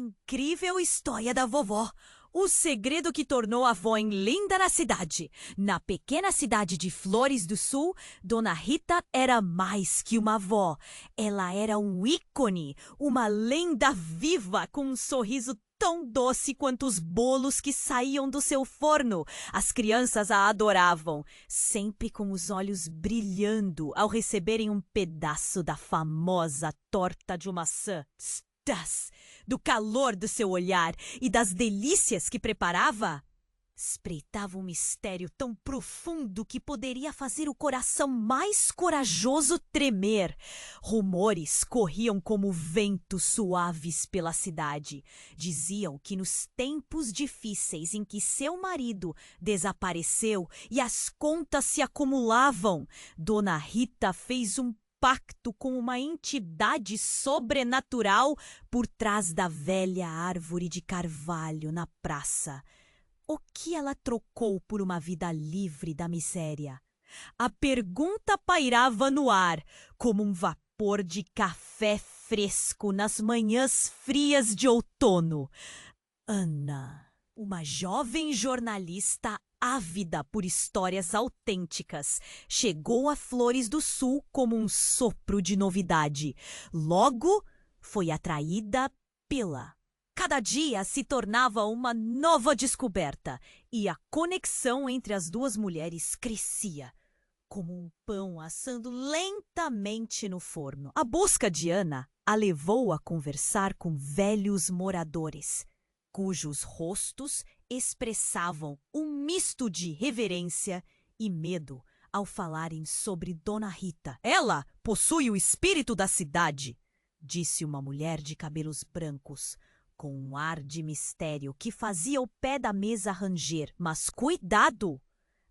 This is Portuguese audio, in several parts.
incrível história da vovó. O segredo que tornou a avó linda na cidade. Na pequena cidade de Flores do Sul, Dona Rita era mais que uma avó. Ela era um ícone, uma lenda viva com um sorriso tão doce quanto os bolos que saíam do seu forno. As crianças a adoravam, sempre com os olhos brilhando ao receberem um pedaço da famosa torta de maçã. Do calor do seu olhar e das delícias que preparava, espreitava um mistério tão profundo que poderia fazer o coração mais corajoso tremer. Rumores corriam como ventos suaves pela cidade. Diziam que nos tempos difíceis em que seu marido desapareceu e as contas se acumulavam, Dona Rita fez um pacto com uma entidade sobrenatural por trás da velha árvore de carvalho na praça. O que ela trocou por uma vida livre da miséria? A pergunta pairava no ar, como um vapor de café fresco nas manhãs frias de outono. Ana, uma jovem jornalista ávida por histórias autênticas, chegou a Flores do Sul como um sopro de novidade. Logo, foi atraída pela... Cada dia se tornava uma nova descoberta e a conexão entre as duas mulheres crescia, como um pão assando lentamente no forno. A busca de Ana a levou a conversar com velhos moradores, cujos rostos expressavam um misto de reverência e medo ao falarem sobre Dona Rita. Ela possui o espírito da cidade, disse uma mulher de cabelos brancos, com um ar de mistério que fazia o pé da mesa ranger. Mas cuidado!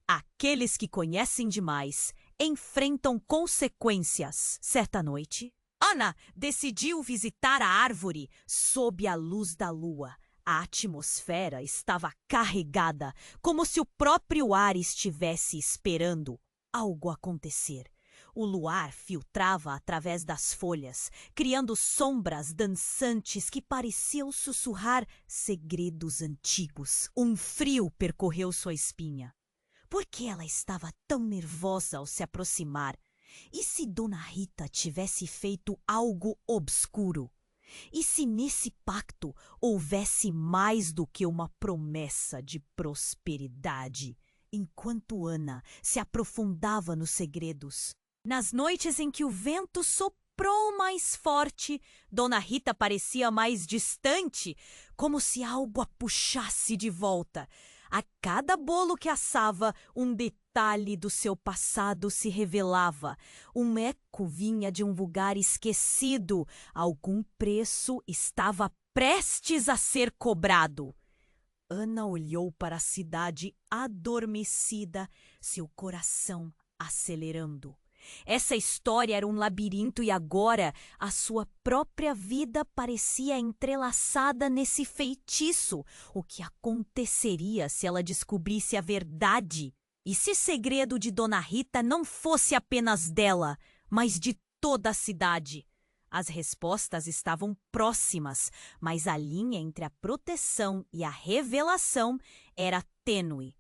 Aqueles que conhecem demais enfrentam consequências. Certa noite, Ana decidiu visitar a árvore sob a luz da lua. A atmosfera estava carregada, como se o próprio ar estivesse esperando algo acontecer. O luar filtrava através das folhas, criando sombras dançantes que pareciam sussurrar segredos antigos. Um frio percorreu sua espinha. Por que ela estava tão nervosa ao se aproximar? E se Dona Rita tivesse feito algo obscuro? E se nesse pacto houvesse mais do que uma promessa de prosperidade? Enquanto Ana se aprofundava nos segredos, nas noites em que o vento soprou mais forte, Dona Rita parecia mais distante, como se algo a puxasse de volta. A cada bolo que assava, um detalhe do seu passado se revelava. Um eco vinha de um lugar esquecido. Algum preço estava prestes a ser cobrado. Ana olhou para a cidade adormecida, seu coração acelerando. Essa história era um labirinto e agora a sua própria vida parecia entrelaçada nesse feitiço. O que aconteceria se ela descobrisse a verdade? E se o segredo de Dona Rita não fosse apenas dela, mas de toda a cidade? As respostas estavam próximas, mas a linha entre a proteção e a revelação era tênue.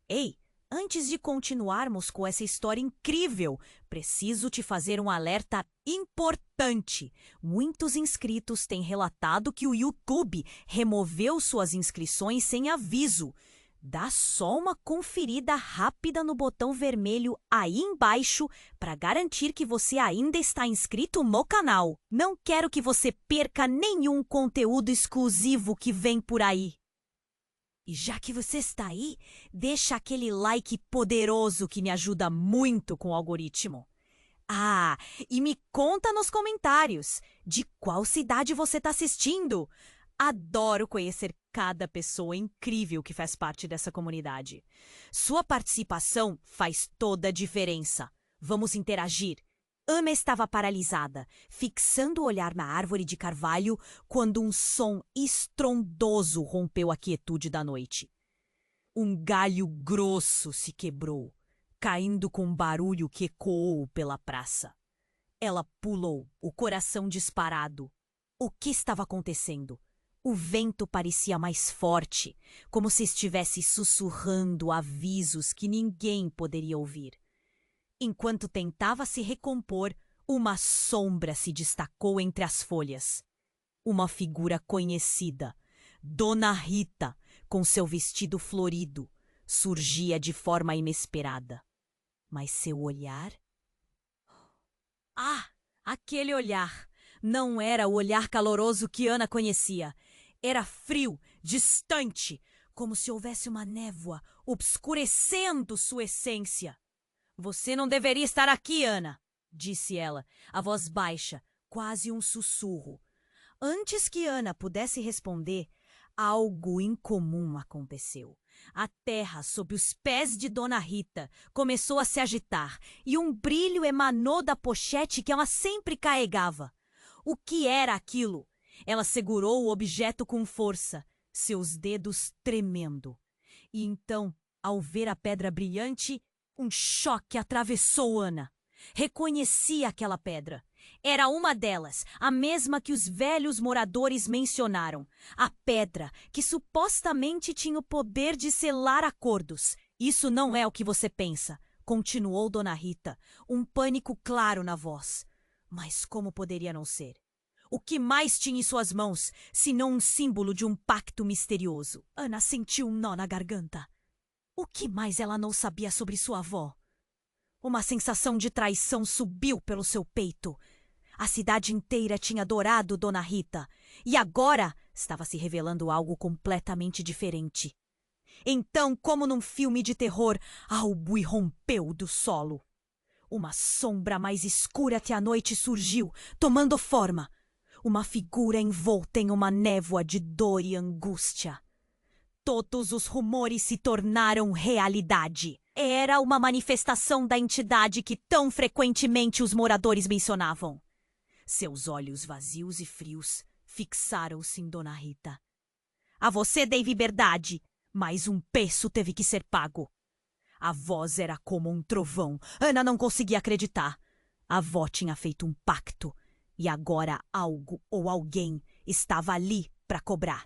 Ei! Antes de continuarmos com essa história incrível, preciso te fazer um alerta importante. Muitos inscritos têm relatado que o YouTube removeu suas inscrições sem aviso. Dá só uma conferida rápida no botão vermelho aí embaixo para garantir que você ainda está inscrito no canal. Não quero que você perca nenhum conteúdo exclusivo que vem por aí. E já que você está aí, deixa aquele like poderoso que me ajuda muito com o algoritmo. Ah, e me conta nos comentários de qual cidade você está assistindo. Adoro conhecer cada pessoa incrível que faz parte dessa comunidade. Sua participação faz toda a diferença. Vamos interagir. Ana estava paralisada, fixando o olhar na árvore de carvalho, quando um som estrondoso rompeu a quietude da noite. Um galho grosso se quebrou, caindo com um barulho que ecoou pela praça. Ela pulou, o coração disparado. O que estava acontecendo? O vento parecia mais forte, como se estivesse sussurrando avisos que ninguém poderia ouvir. Enquanto tentava se recompor, uma sombra se destacou entre as folhas. Uma figura conhecida, Dona Rita, com seu vestido florido, surgia de forma inesperada. Mas seu olhar? Ah, aquele olhar! Não era o olhar caloroso que Ana conhecia. Era frio, distante, como se houvesse uma névoa obscurecendo sua essência. Você não deveria estar aqui, Ana, disse ela, a voz baixa, quase um sussurro. Antes que Ana pudesse responder, algo incomum aconteceu. A terra sob os pés de Dona Rita começou a se agitar e um brilho emanou da pochete que ela sempre carregava. O que era aquilo? Ela segurou o objeto com força, seus dedos tremendo. E então, ao ver a pedra brilhante, um choque atravessou Ana. Reconhecia aquela pedra. Era uma delas, a mesma que os velhos moradores mencionaram. A pedra que supostamente tinha o poder de selar acordos. Isso não é o que você pensa, continuou Dona Rita, um pânico claro na voz. Mas como poderia não ser? O que mais tinha em suas mãos, senão um símbolo de um pacto misterioso? Ana sentiu um nó na garganta. O que mais ela não sabia sobre sua avó? Uma sensação de traição subiu pelo seu peito. A cidade inteira tinha adorado Dona Rita, e agora estava se revelando algo completamente diferente. Então, como num filme de terror, algo irrompeu do solo. Uma sombra mais escura que a noite surgiu, tomando forma. Uma figura envolta em uma névoa de dor e angústia. Todos os rumores se tornaram realidade. Era uma manifestação da entidade que tão frequentemente os moradores mencionavam. Seus olhos vazios e frios fixaram-se em Dona Rita. A você dei liberdade, mas um preço teve que ser pago. A voz era como um trovão. Ana não conseguia acreditar. A avó tinha feito um pacto e agora algo ou alguém estava ali para cobrar.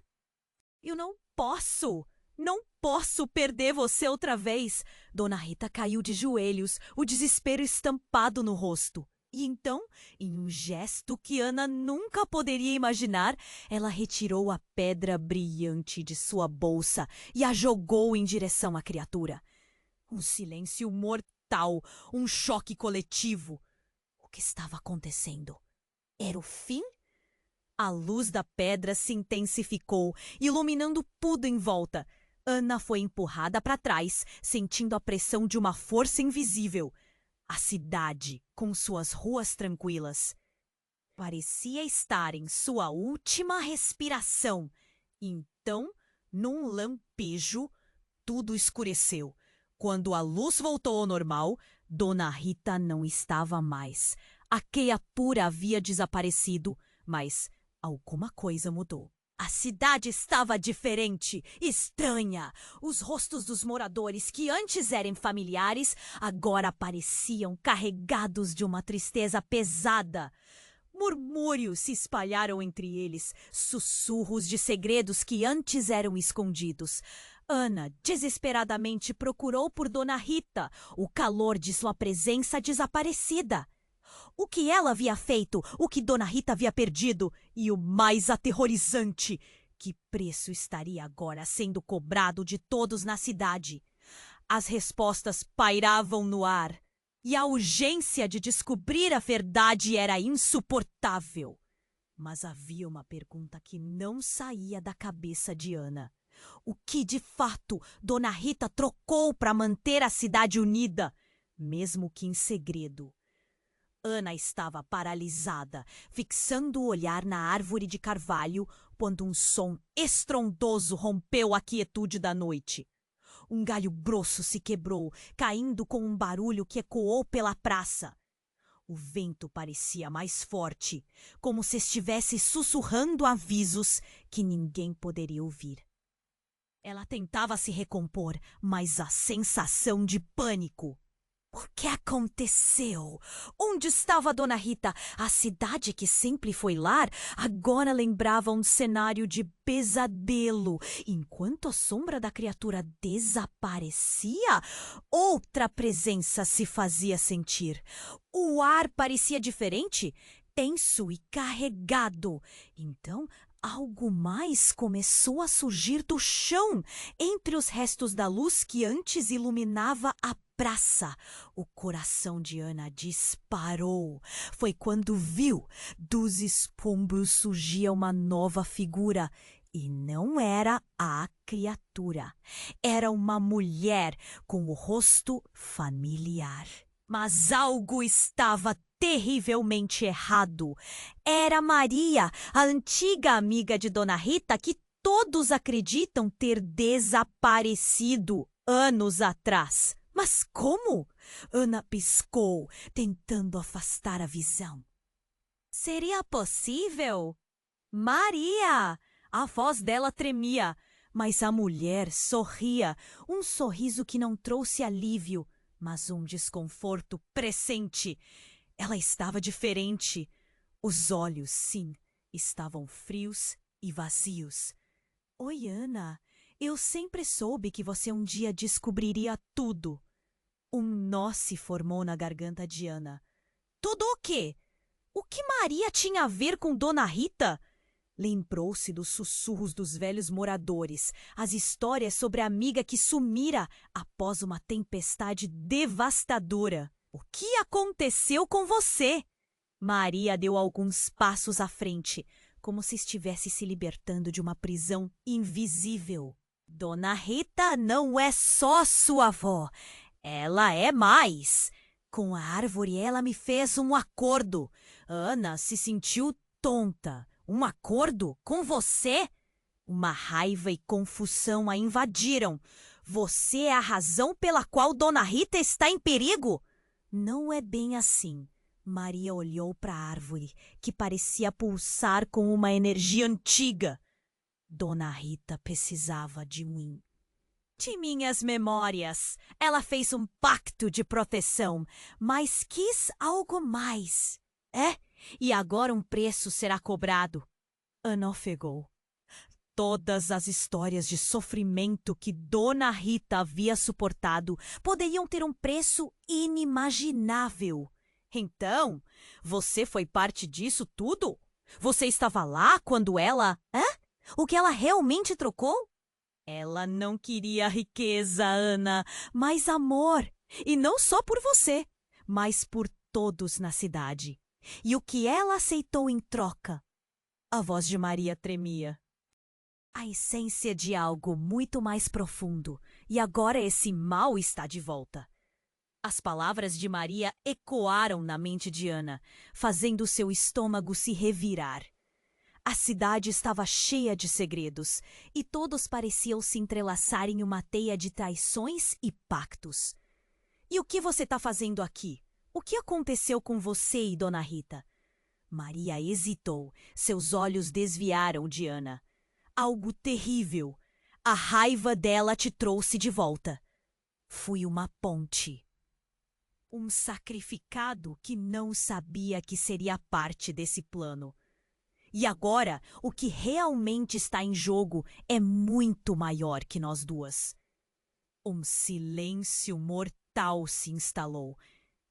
Eu não posso perder você outra vez. Dona Rita caiu de joelhos, o desespero estampado no rosto. E então, em um gesto que Ana nunca poderia imaginar, ela retirou a pedra brilhante de sua bolsa e a jogou em direção à criatura. Um silêncio mortal, um choque coletivo. O que estava acontecendo? Era o fim? A luz da pedra se intensificou, iluminando tudo em volta. Ana foi empurrada para trás, sentindo a pressão de uma força invisível. A cidade, com suas ruas tranquilas, parecia estar em sua última respiração. Então, num lampejo, tudo escureceu. Quando a luz voltou ao normal, Dona Rita não estava mais. A criatura havia desaparecido, mas alguma coisa mudou. A cidade estava diferente, estranha. Os rostos dos moradores, que antes eram familiares, agora pareciam carregados de uma tristeza pesada. Murmúrios se espalharam entre eles, sussurros de segredos que antes eram escondidos. Ana desesperadamente procurou por Dona Rita, o calor de sua presença desaparecida. O que ela havia feito, o que Dona Rita havia perdido e o mais aterrorizante, que preço estaria agora sendo cobrado de todos na cidade? As respostas pairavam no ar e a urgência de descobrir a verdade era insuportável. Mas havia uma pergunta que não saía da cabeça de Ana. O que de fato Dona Rita trocou para manter a cidade unida, mesmo que em segredo? Ana estava paralisada, fixando o olhar na árvore de carvalho, quando um som estrondoso rompeu a quietude da noite. Um galho grosso se quebrou, caindo com um barulho que ecoou pela praça. O vento parecia mais forte, como se estivesse sussurrando avisos que ninguém poderia ouvir. Ela tentava se recompor, mas a sensação de pânico O que aconteceu? Onde estava Dona Rita? A cidade que sempre foi lar agora lembrava um cenário de pesadelo. Enquanto a sombra da criatura desaparecia, outra presença se fazia sentir. O ar parecia diferente, tenso e carregado. Então, algo mais começou a surgir do chão, entre os restos da luz que antes iluminava a praça. O coração de Ana disparou. Foi quando viu dos escombros surgia uma nova figura. E não era a criatura. Era uma mulher com o rosto familiar. Mas algo estava terrivelmente errado. Era Maria, a antiga amiga de Dona Rita, que todos acreditam ter desaparecido anos atrás. Mas como? Ana piscou, tentando afastar a visão. Seria possível? Maria! A voz dela tremia, mas a mulher sorria, um sorriso que não trouxe alívio, mas um desconforto presente. Ela estava diferente. Os olhos, sim, estavam frios e vazios. Oi, Ana. Eu sempre soube que você um dia descobriria tudo. Um nó se formou na garganta de Ana. Tudo o quê? O que Maria tinha a ver com Dona Rita? Lembrou-se dos sussurros dos velhos moradores, as histórias sobre a amiga que sumira após uma tempestade devastadora. O que aconteceu com você? Maria deu alguns passos à frente, como se estivesse se libertando de uma prisão invisível. Dona Rita não é só sua avó, ela é mais. Com a árvore ela me fez um acordo. Ana se sentiu tonta. Um acordo com você? Uma raiva e confusão a invadiram. Você é a razão pela qual Dona Rita está em perigo? Não é bem assim. Maria olhou para a árvore, que parecia pulsar com uma energia antiga. Dona Rita precisava de mim. De minhas memórias, ela fez um pacto de proteção, mas quis algo mais. E agora um preço será cobrado. Ana ofegou. Todas as histórias de sofrimento que Dona Rita havia suportado poderiam ter um preço inimaginável. Então, você foi parte disso tudo? Você estava lá quando ela... O que ela realmente trocou? Ela não queria riqueza, Ana, mas amor. E não só por você, mas por todos na cidade. E o que ela aceitou em troca? A voz de Maria tremia. A essência de algo muito mais profundo. E agora esse mal está de volta. As palavras de Maria ecoaram na mente de Ana, fazendo seu estômago se revirar. A cidade estava cheia de segredos, e todos pareciam se entrelaçar em uma teia de traições e pactos. E o que você está fazendo aqui? O que aconteceu com você e Dona Rita? Maria hesitou. Seus olhos desviaram de Ana. Algo terrível. A raiva dela te trouxe de volta. Fui uma ponte. Um sacrificado que não sabia que seria parte desse plano. E agora, o que realmente está em jogo é muito maior que nós duas. Um silêncio mortal se instalou,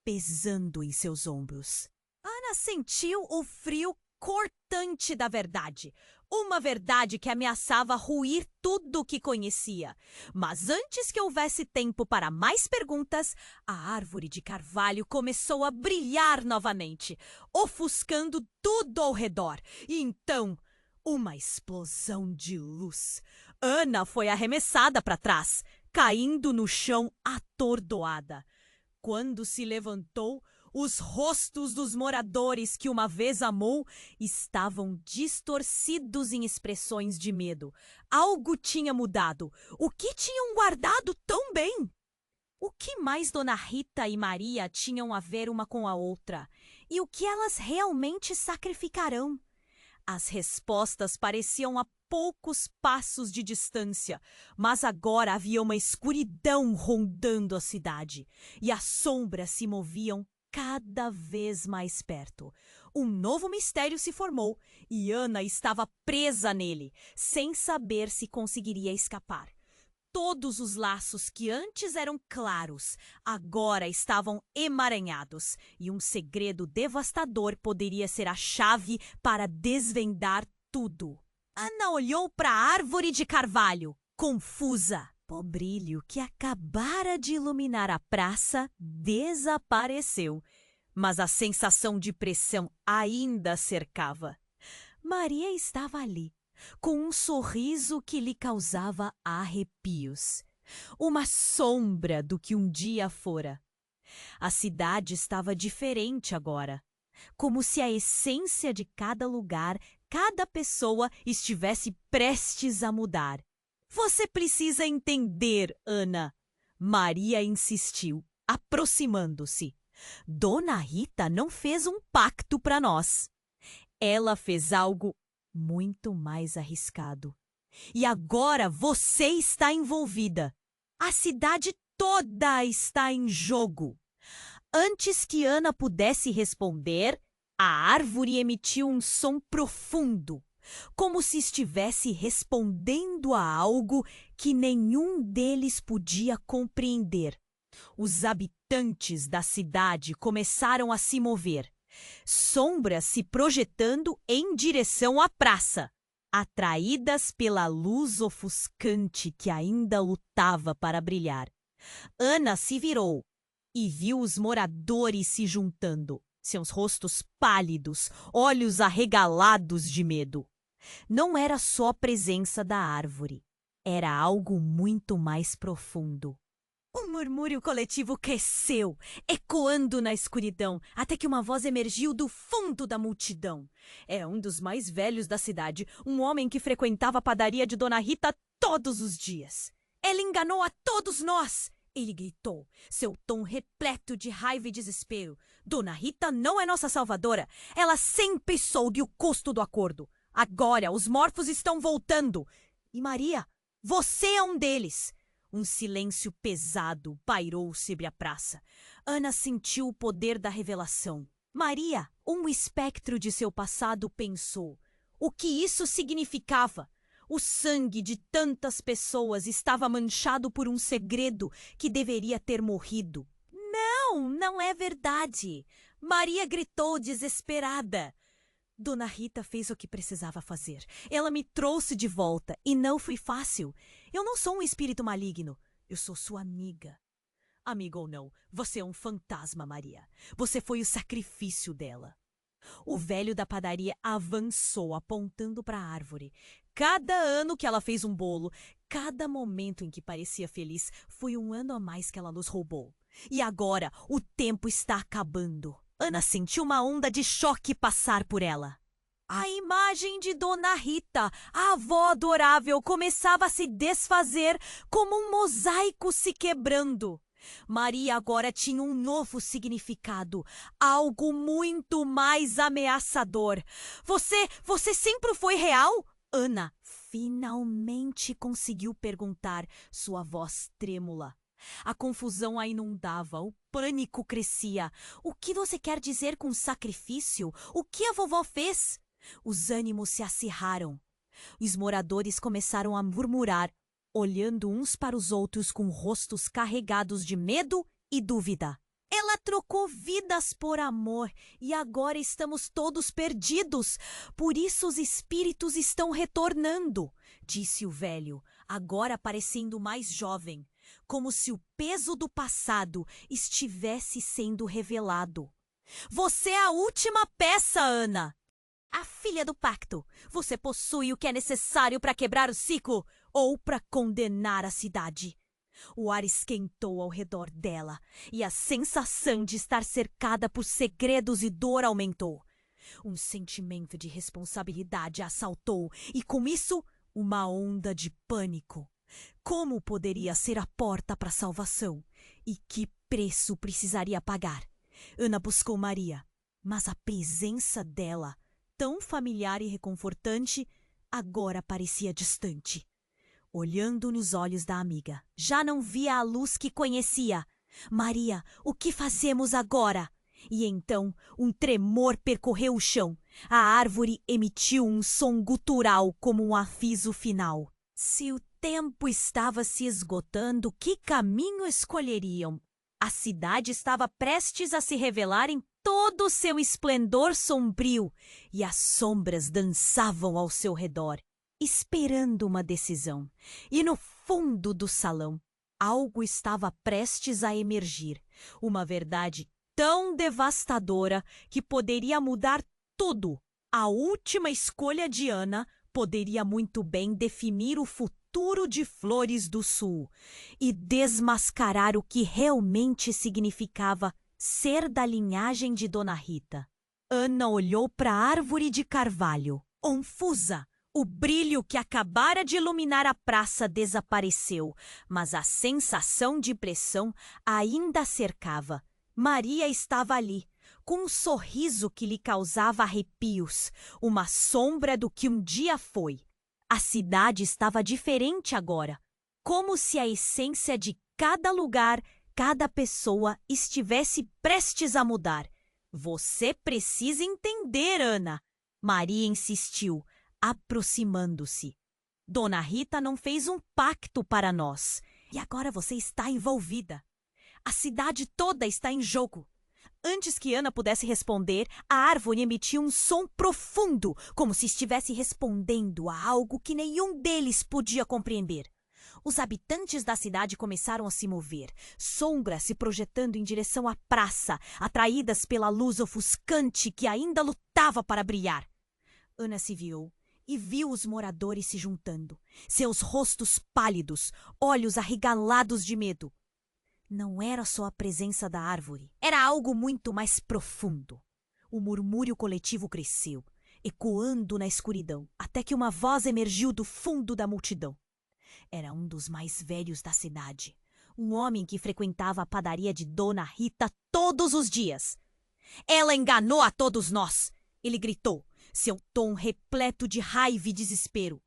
pesando em seus ombros. Ana sentiu o frio cortante da verdade. Uma verdade que ameaçava ruir tudo o que conhecia. Mas antes que houvesse tempo para mais perguntas, a árvore de carvalho começou a brilhar novamente, ofuscando tudo ao redor. E então, uma explosão de luz. Ana foi arremessada para trás, caindo no chão atordoada. Quando se levantou, os rostos dos moradores que uma vez amou estavam distorcidos em expressões de medo. Algo tinha mudado. O que tinham guardado tão bem? O que mais Dona Rita e Maria tinham a ver uma com a outra? E o que elas realmente sacrificarão? As respostas pareciam poucos passos de distância, mas agora havia uma escuridão rondando a cidade, e as sombras se moviam cada vez mais perto. Um novo mistério se formou, e Ana estava presa nele, sem saber se conseguiria escapar. Todos os laços que antes eram claros, agora estavam emaranhados, e um segredo devastador poderia ser a chave para desvendar tudo. Ana olhou para a árvore de carvalho, confusa. O brilho que acabara de iluminar a praça desapareceu, mas a sensação de pressão ainda cercava. Maria estava ali, com um sorriso que lhe causava arrepios. Uma sombra do que um dia fora. A cidade estava diferente agora, como se a essência de cada lugar, cada pessoa estivesse prestes a mudar. Você precisa entender, Ana. Maria insistiu, aproximando-se. Dona Rita não fez um pacto para nós. Ela fez algo muito mais arriscado. E agora você está envolvida. A cidade toda está em jogo. Antes que Ana pudesse responder, a árvore emitiu um som profundo, como se estivesse respondendo a algo que nenhum deles podia compreender. Os habitantes da cidade começaram a se mover, sombras se projetando em direção à praça, atraídas pela luz ofuscante que ainda lutava para brilhar. Ana se virou e viu os moradores se juntando, seus rostos pálidos, olhos arregalados de medo. Não era só a presença da árvore, era algo muito mais profundo. O murmúrio coletivo cresceu, ecoando na escuridão, até que uma voz emergiu do fundo da multidão. É um dos mais velhos da cidade, um homem que frequentava a padaria de Dona Rita todos os dias. Ele enganou a todos nós! Ele gritou, seu tom repleto de raiva e desespero. Dona Rita não é nossa salvadora. Ela sempre soube o custo do acordo. Agora os mortos estão voltando. E Maria, você é um deles. Um silêncio pesado pairou sobre a praça. Ana sentiu o poder da revelação. Maria, um espectro de seu passado, pensou. O que isso significava? O sangue de tantas pessoas estava manchado por um segredo que deveria ter morrido. Não, não é verdade. Maria gritou desesperada. Dona Rita fez o que precisava fazer. Ela me trouxe de volta e não foi fácil. Eu não sou um espírito maligno. Eu sou sua amiga. Amiga ou não, você é um fantasma, Maria. Você foi o sacrifício dela. O velho da padaria avançou, apontando para a árvore. Cada ano que ela fez um bolo, cada momento em que parecia feliz, foi um ano a mais que ela nos roubou. E agora o tempo está acabando. Ana sentiu uma onda de choque passar por ela. A imagem de Dona Rita, a avó adorável, começava a se desfazer como um mosaico se quebrando. Maria agora tinha um novo significado, algo muito mais ameaçador. Você sempre foi real? Ana finalmente conseguiu perguntar, sua voz trêmula. A confusão a inundava, o pânico crescia. O que você quer dizer com sacrifício? O que a vovó fez? Os ânimos se acirraram. Os moradores começaram a murmurar, olhando uns para os outros com rostos carregados de medo e dúvida. Ela trocou vidas por amor e agora estamos todos perdidos. Por isso os espíritos estão retornando, disse o velho, agora parecendo mais jovem, como se o peso do passado estivesse sendo revelado. Você é a última peça, Ana! A filha do pacto. Você possui o que é necessário para quebrar o ciclo ou para condenar a cidade. O ar esquentou ao redor dela e a sensação de estar cercada por segredos e dor aumentou. Um sentimento de responsabilidade a assaltou e, com isso, uma onda de pânico. Como poderia ser a porta para a salvação? E que preço precisaria pagar? Ana buscou Maria, mas a presença dela, tão familiar e reconfortante, agora parecia distante. Olhando nos olhos da amiga, já não via a luz que conhecia. Maria, o que fazemos agora? E então um tremor percorreu o chão. A árvore emitiu um som gutural como um aviso final. Se o tempo estava se esgotando, que caminho escolheriam? A cidade estava prestes a se revelar em todo o seu esplendor sombrio, e as sombras dançavam ao seu redor, esperando uma decisão. E no fundo do salão, algo estava prestes a emergir, uma verdade tão devastadora que poderia mudar tudo. A última escolha de Ana poderia muito bem definir o futuro de Flores do Sul e desmascarar o que realmente significava ser da linhagem de Dona Rita. Ana olhou para a árvore de carvalho, confusa. O brilho que acabara de iluminar a praça desapareceu, mas a sensação de pressão ainda a cercava. Maria estava ali, com um sorriso que lhe causava arrepios, uma sombra do que um dia foi. A cidade estava diferente agora, como se a essência de cada lugar, cada pessoa estivesse prestes a mudar. Você precisa entender, Ana. Maria insistiu, aproximando-se. Dona Rita não fez um pacto para nós, e agora você está envolvida. A cidade toda está em jogo. Antes que Ana pudesse responder, a árvore emitiu um som profundo, como se estivesse respondendo a algo que nenhum deles podia compreender. Os habitantes da cidade começaram a se mover, sombras se projetando em direção à praça, atraídas pela luz ofuscante que ainda lutava para brilhar. Ana se viu e viu os moradores se juntando, seus rostos pálidos, olhos arregalados de medo. Não era só a presença da árvore, era algo muito mais profundo. O murmúrio coletivo cresceu, ecoando na escuridão, até que uma voz emergiu do fundo da multidão. Era um dos mais velhos da cidade, um homem que frequentava a padaria de Dona Rita todos os dias. Ela enganou a todos nós, ele gritou, seu tom repleto de raiva e desespero.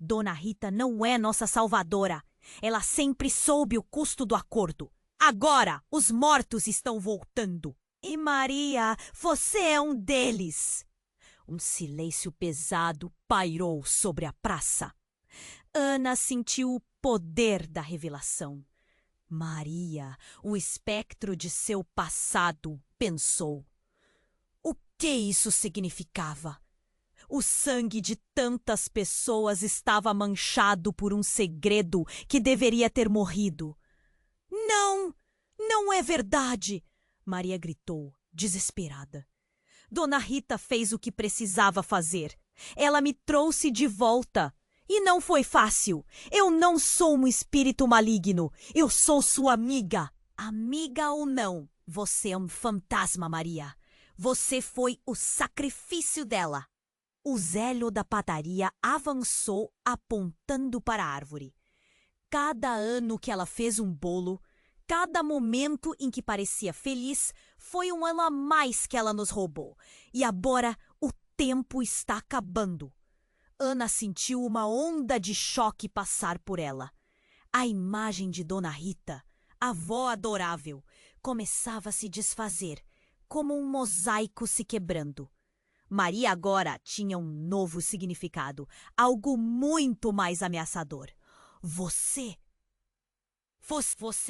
Dona Rita não é nossa salvadora. Ela sempre soube o custo do acordo. Agora os mortos estão voltando. E Maria, você é um deles. Um silêncio pesado pairou sobre a praça. Ana sentiu o poder da revelação. Maria, o espectro de seu passado, pensou. O que isso significava? O sangue de tantas pessoas estava manchado por um segredo que deveria ter morrido. Não, não é verdade! Maria gritou, desesperada. Dona Rita fez o que precisava fazer. Ela me trouxe de volta. E não foi fácil. Eu não sou um espírito maligno. Eu sou sua amiga. Amiga ou não, você é um fantasma, Maria. Você foi o sacrifício dela. O Zélio da padaria avançou apontando para a árvore. Cada ano que ela fez um bolo, cada momento em que parecia feliz, foi um ano a mais que ela nos roubou. E agora o tempo está acabando. Ana sentiu uma onda de choque passar por ela. A imagem de Dona Rita, a avó adorável, começava a se desfazer, como um mosaico se quebrando. Maria agora tinha um novo significado, algo muito mais ameaçador. Você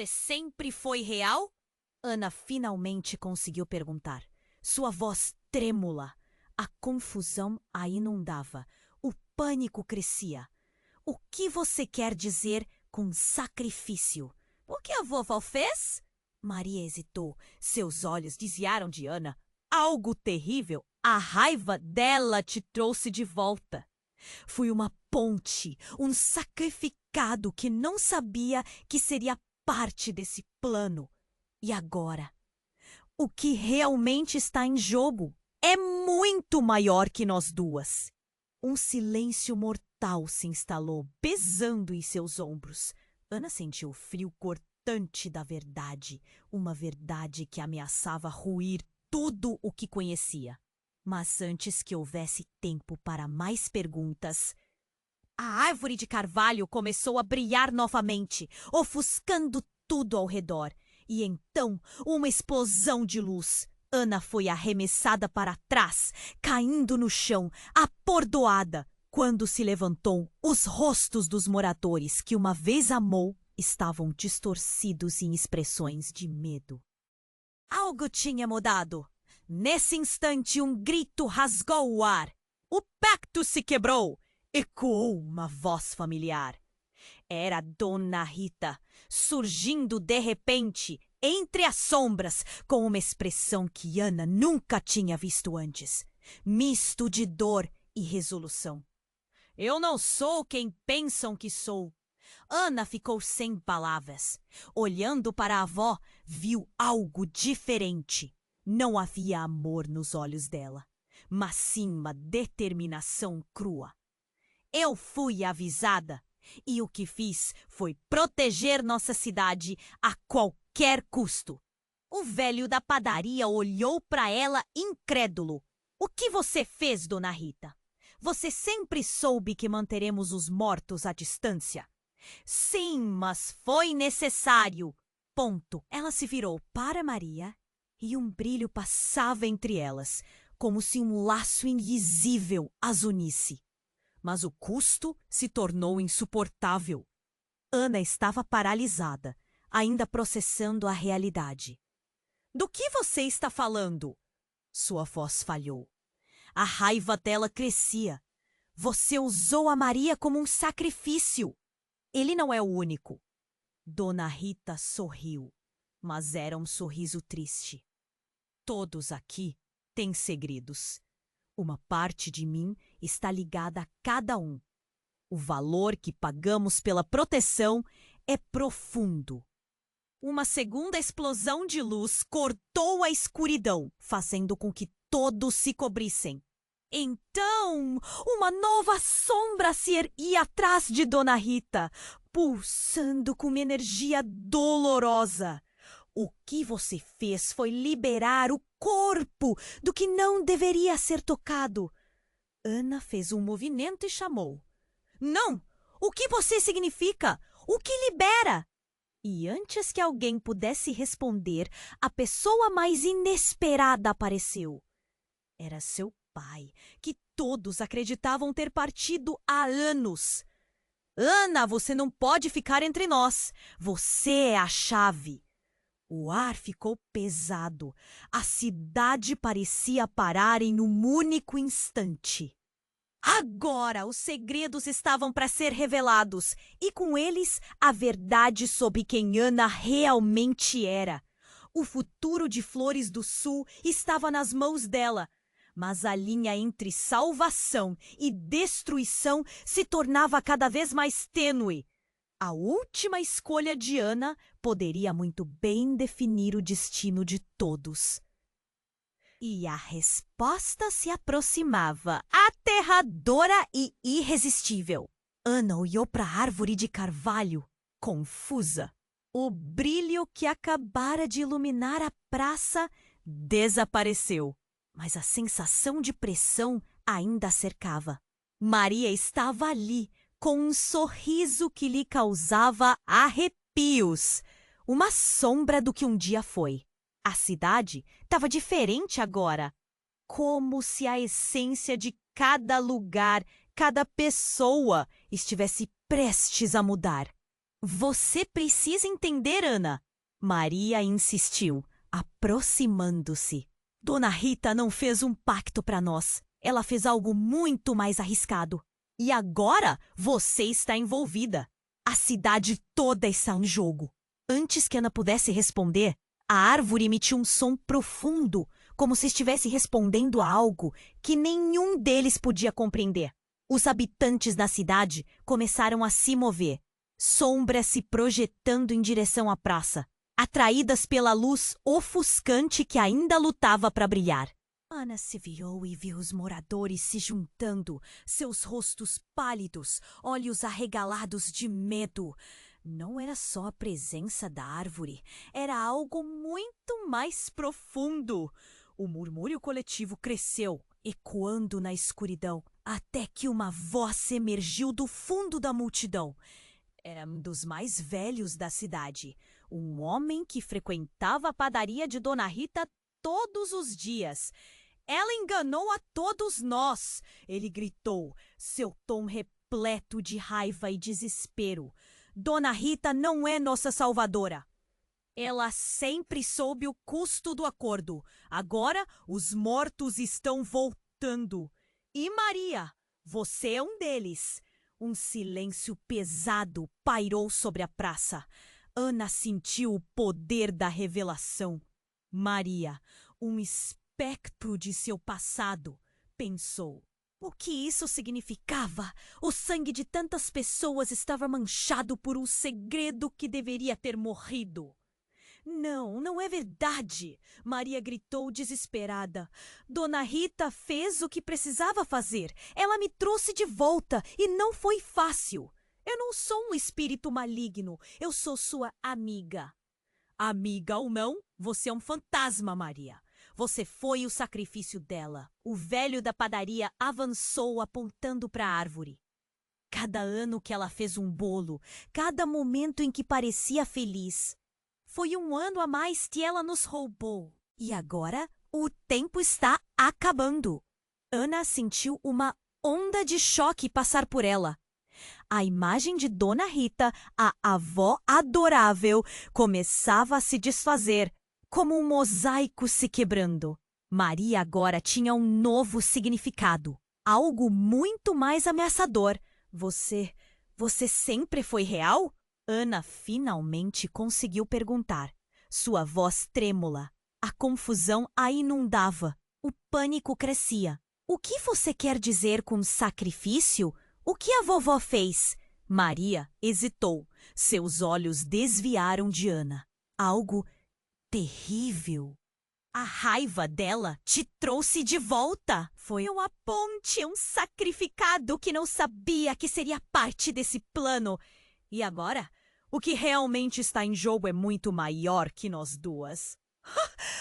sempre foi real? Ana finalmente conseguiu perguntar. Sua voz trêmula. A confusão a inundava. O pânico crescia. O que você quer dizer com sacrifício? O que a vovó fez? Maria hesitou. Seus olhos desviaram de Ana. Algo terrível. A raiva dela te trouxe de volta. Fui uma ponte, um sacrificado que não sabia que seria parte desse plano. E agora? O que realmente está em jogo é muito maior que nós duas. Um silêncio mortal se instalou, pesando em seus ombros. Ana sentiu o frio cortante da verdade, uma verdade que ameaçava ruir tudo o que conhecia. Mas antes que houvesse tempo para mais perguntas, A árvore de carvalho começou a brilhar novamente, ofuscando tudo ao redor. E então, uma explosão de luz. Ana foi arremessada para trás, caindo no chão, atordoada. Quando se levantou, os rostos dos moradores que uma vez amou estavam distorcidos em expressões de medo. Algo tinha mudado. Nesse instante, um grito rasgou o ar. O pacto se quebrou! Ecoou uma voz familiar. Era Dona Rita, surgindo de repente, entre as sombras, com uma expressão que Ana nunca tinha visto antes, misto de dor e resolução. Eu não sou quem pensam que sou. Ana ficou sem palavras. Olhando para a avó, viu algo diferente. Não havia amor nos olhos dela, mas sim uma determinação crua. Eu fui avisada, e o que fiz foi proteger nossa cidade a qualquer custo. O velho da padaria olhou para ela incrédulo. O que você fez, Dona Rita? Você sempre soube que manteremos os mortos à distância. Sim, mas foi necessário. Ponto. Ela se virou para Maria e um brilho passava entre elas, como se um laço invisível as unisse. Mas o custo se tornou insuportável. Ana estava paralisada, ainda processando a realidade. Do que você está falando? Sua voz falhou. A raiva dela crescia. Você usou a Maria como um sacrifício. Ele não é o único. Dona Rita sorriu, mas era um sorriso triste. Todos aqui têm segredos. Uma parte de mim está ligada a cada um. O valor que pagamos pela proteção é profundo. Uma segunda explosão de luz cortou a escuridão, fazendo com que todos se cobrissem. Então, uma nova sombra se erguia atrás de Dona Rita, pulsando com uma energia dolorosa. O que você fez foi liberar o corpo do que não deveria ser tocado. Ana fez um movimento e chamou. Não! O que você significa? O que libera? E antes que alguém pudesse responder, a pessoa mais inesperada apareceu. Era seu pai, que todos acreditavam ter partido há anos. Ana, você não pode ficar entre nós. Você é a chave. O ar ficou pesado. A cidade parecia parar em um único instante. Agora os segredos estavam para ser revelados, e com eles a verdade sobre quem Ana realmente era. O futuro de Flores do Sul estava nas mãos dela, mas a linha entre salvação e destruição se tornava cada vez mais tênue. A última escolha de Ana poderia muito bem definir o destino de todos. E a resposta se aproximava, aterradora e irresistível. Ana olhou para a árvore de carvalho, confusa. O brilho que acabara de iluminar a praça desapareceu, mas a sensação de pressão ainda a cercava. Maria estava ali, com um sorriso que lhe causava arrepios, uma sombra do que um dia foi. A cidade estava diferente agora, como se a essência de cada lugar, cada pessoa estivesse prestes a mudar. Você precisa entender, Ana. Maria insistiu, aproximando-se. Dona Rita não fez um pacto para nós. Ela fez algo muito mais arriscado. E agora você está envolvida. A cidade toda está em jogo. Antes que Ana pudesse responder, a árvore emitiu um som profundo, como se estivesse respondendo a algo que nenhum deles podia compreender. Os habitantes da cidade começaram a se mover, sombras se projetando em direção à praça, atraídas pela luz ofuscante que ainda lutava para brilhar. Ana se virou e viu os moradores se juntando, seus rostos pálidos, olhos arregalados de medo. Não era só a presença da árvore, era algo muito mais profundo. O murmúrio coletivo cresceu, ecoando na escuridão. até que uma voz emergiu do fundo da multidão. Era um dos mais velhos da cidade, um homem que frequentava a padaria de Dona Rita todos os dias. Ela enganou a todos nós, ele gritou, seu tom repleto de raiva e desespero. Dona Rita não é nossa salvadora. Ela sempre soube o custo do acordo. Agora os mortos estão voltando. E Maria, você é um deles. Um silêncio pesado pairou sobre a praça. Ana sentiu o poder da revelação. Maria, um espectro de seu passado, pensou. O que isso significava? O sangue de tantas pessoas estava manchado por um segredo que deveria ter morrido. Não, não é verdade! Maria gritou desesperada. Dona Rita fez o que precisava fazer. Ela me trouxe de volta e não foi fácil. Eu não sou um espírito maligno. Eu sou sua amiga. Amiga ou não, você é um fantasma, Maria. Você foi o sacrifício dela. O velho da padaria avançou apontando para a árvore. Cada ano que ela fez um bolo, cada momento em que parecia feliz, foi um ano a mais que ela nos roubou. E agora o tempo está acabando. Ana sentiu uma onda de choque passar por ela. A imagem de Dona Rita, a avó adorável, começava a se desfazer, como um mosaico se quebrando. Maria agora tinha um novo significado, algo muito mais ameaçador. Você sempre foi real? Ana finalmente conseguiu perguntar. Sua voz trêmula. A confusão a inundava. O pânico crescia. O que você quer dizer com sacrifício? O que a vovó fez? Maria hesitou. Seus olhos desviaram de Ana. Algo terrível. A raiva dela te trouxe de volta. Foi uma ponte, um sacrificado que não sabia que seria parte desse plano. E agora, o que realmente está em jogo é muito maior que nós duas.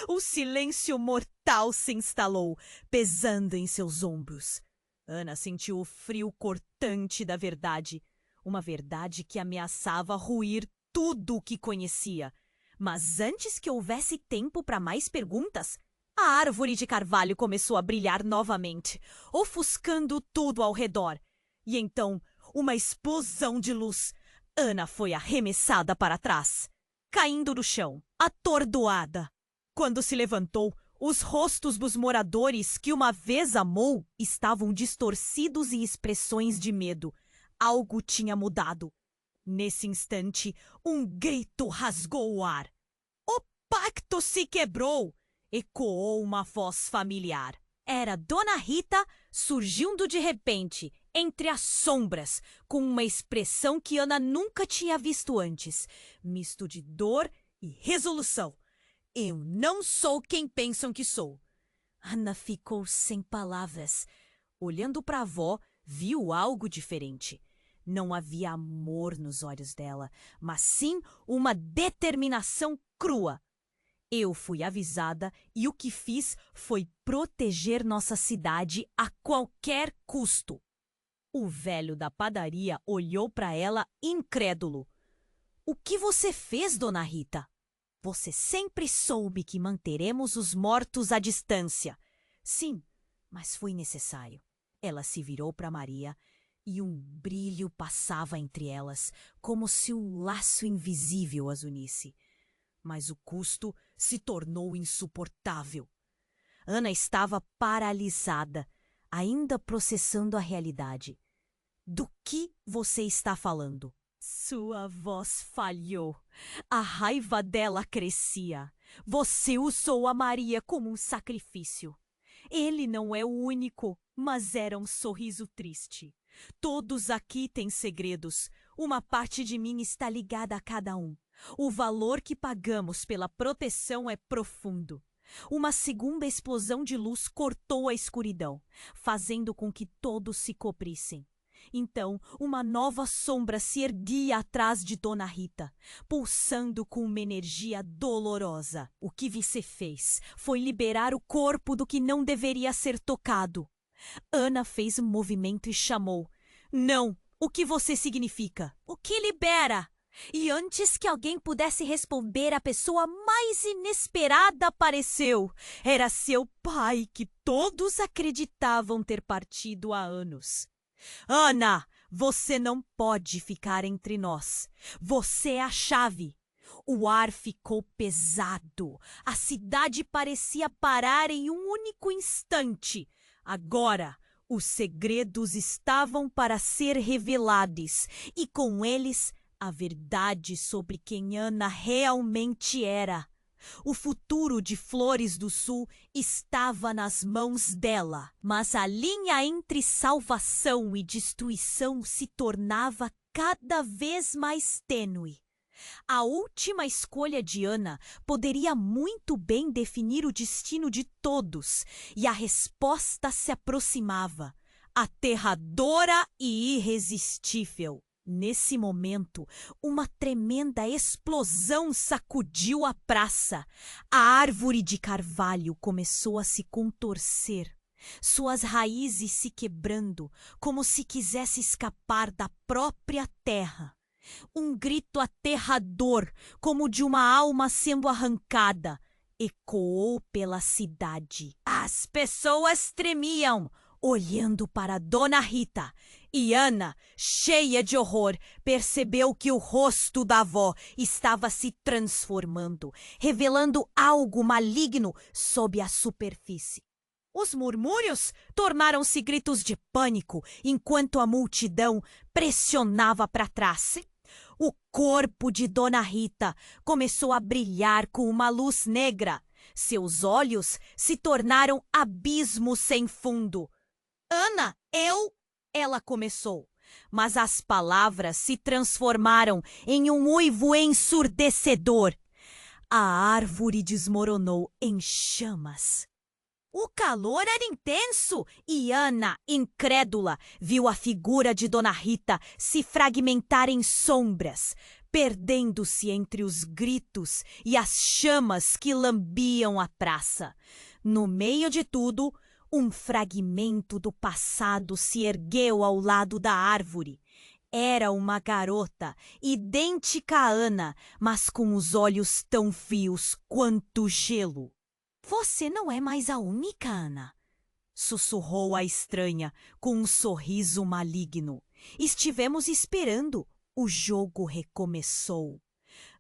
O silêncio mortal se instalou, pesando em seus ombros. Ana sentiu o frio cortante da verdade, uma verdade que ameaçava ruir tudo o que conhecia. Mas antes que houvesse tempo para mais perguntas, a árvore de carvalho começou a brilhar novamente, ofuscando tudo ao redor. E então, uma explosão de luz. Ana foi arremessada para trás, caindo no chão, atordoada. Quando se levantou, os rostos dos moradores que uma vez amou estavam distorcidos em expressões de medo. Algo tinha mudado. Nesse instante, um grito rasgou o ar. O pacto se quebrou! Ecoou uma voz familiar. Era Dona Rita surgindo de repente, entre as sombras, com uma expressão que Ana nunca tinha visto antes, misto de dor e resolução. Eu não sou quem pensam que sou. Ana ficou sem palavras. Olhando para a avó, viu algo diferente. Não havia amor nos olhos dela, mas sim uma determinação crua. Eu fui avisada e o que fiz foi proteger nossa cidade a qualquer custo. O velho da padaria olhou para ela incrédulo. O que você fez, Dona Rita? Você sempre soube que manteremos os mortos à distância. Sim, mas foi necessário. Ela se virou para Maria e um brilho passava entre elas, como se um laço invisível as unisse. Mas o custo se tornou insuportável. Ana estava paralisada, ainda processando a realidade. Do que você está falando? Sua voz falhou. A raiva dela crescia. Você usou a Maria como um sacrifício. Ele não é o único, mas era um sorriso triste. Todos aqui têm segredos. Uma parte de mim está ligada a cada um. O valor que pagamos pela proteção é profundo. Uma segunda explosão de luz cortou a escuridão, fazendo com que todos se cobrissem. Então, uma nova sombra se erguia atrás de Dona Rita, pulsando com uma energia dolorosa. O que você fez foi liberar o corpo do que não deveria ser tocado. Ana fez um movimento e chamou. Não, o que você significa? O que libera? E antes que alguém pudesse responder, a pessoa mais inesperada apareceu. Era seu pai, que todos acreditavam ter partido há anos. Ana, você não pode ficar entre nós. Você é a chave. O ar ficou pesado. A cidade parecia parar em um único instante. Agora, os segredos estavam para ser revelados, e com eles a verdade sobre quem Ana realmente era. O futuro de Flores do Sul estava nas mãos dela, mas a linha entre salvação e destruição se tornava cada vez mais tênue. A última escolha de Ana poderia muito bem definir o destino de todos, e a resposta se aproximava, aterradora e irresistível. Nesse momento, uma tremenda explosão sacudiu a praça. A árvore de carvalho começou a se contorcer, suas raízes se quebrando, como se quisesse escapar da própria terra. Um grito aterrador, como de uma alma sendo arrancada, ecoou pela cidade. As pessoas tremiam, olhando para Dona Rita, e Ana, cheia de horror, percebeu que o rosto da avó estava se transformando, revelando algo maligno sob a superfície. Os murmúrios tornaram-se gritos de pânico, enquanto a multidão pressionava para trás. O corpo de Dona Rita começou a brilhar com uma luz negra. Seus olhos se tornaram abismos sem fundo. Ana, ela começou, mas as palavras se transformaram em um uivo ensurdecedor. A árvore desmoronou em chamas. O calor era intenso e Ana, incrédula, viu a figura de Dona Rita se fragmentar em sombras, perdendo-se entre os gritos e as chamas que lambiam a praça. No meio de tudo, um fragmento do passado se ergueu ao lado da árvore. Era uma garota, idêntica a Ana, mas com os olhos tão frios quanto gelo. Você não é mais a única, Ana, sussurrou a estranha com um sorriso maligno. Estivemos esperando. O jogo recomeçou.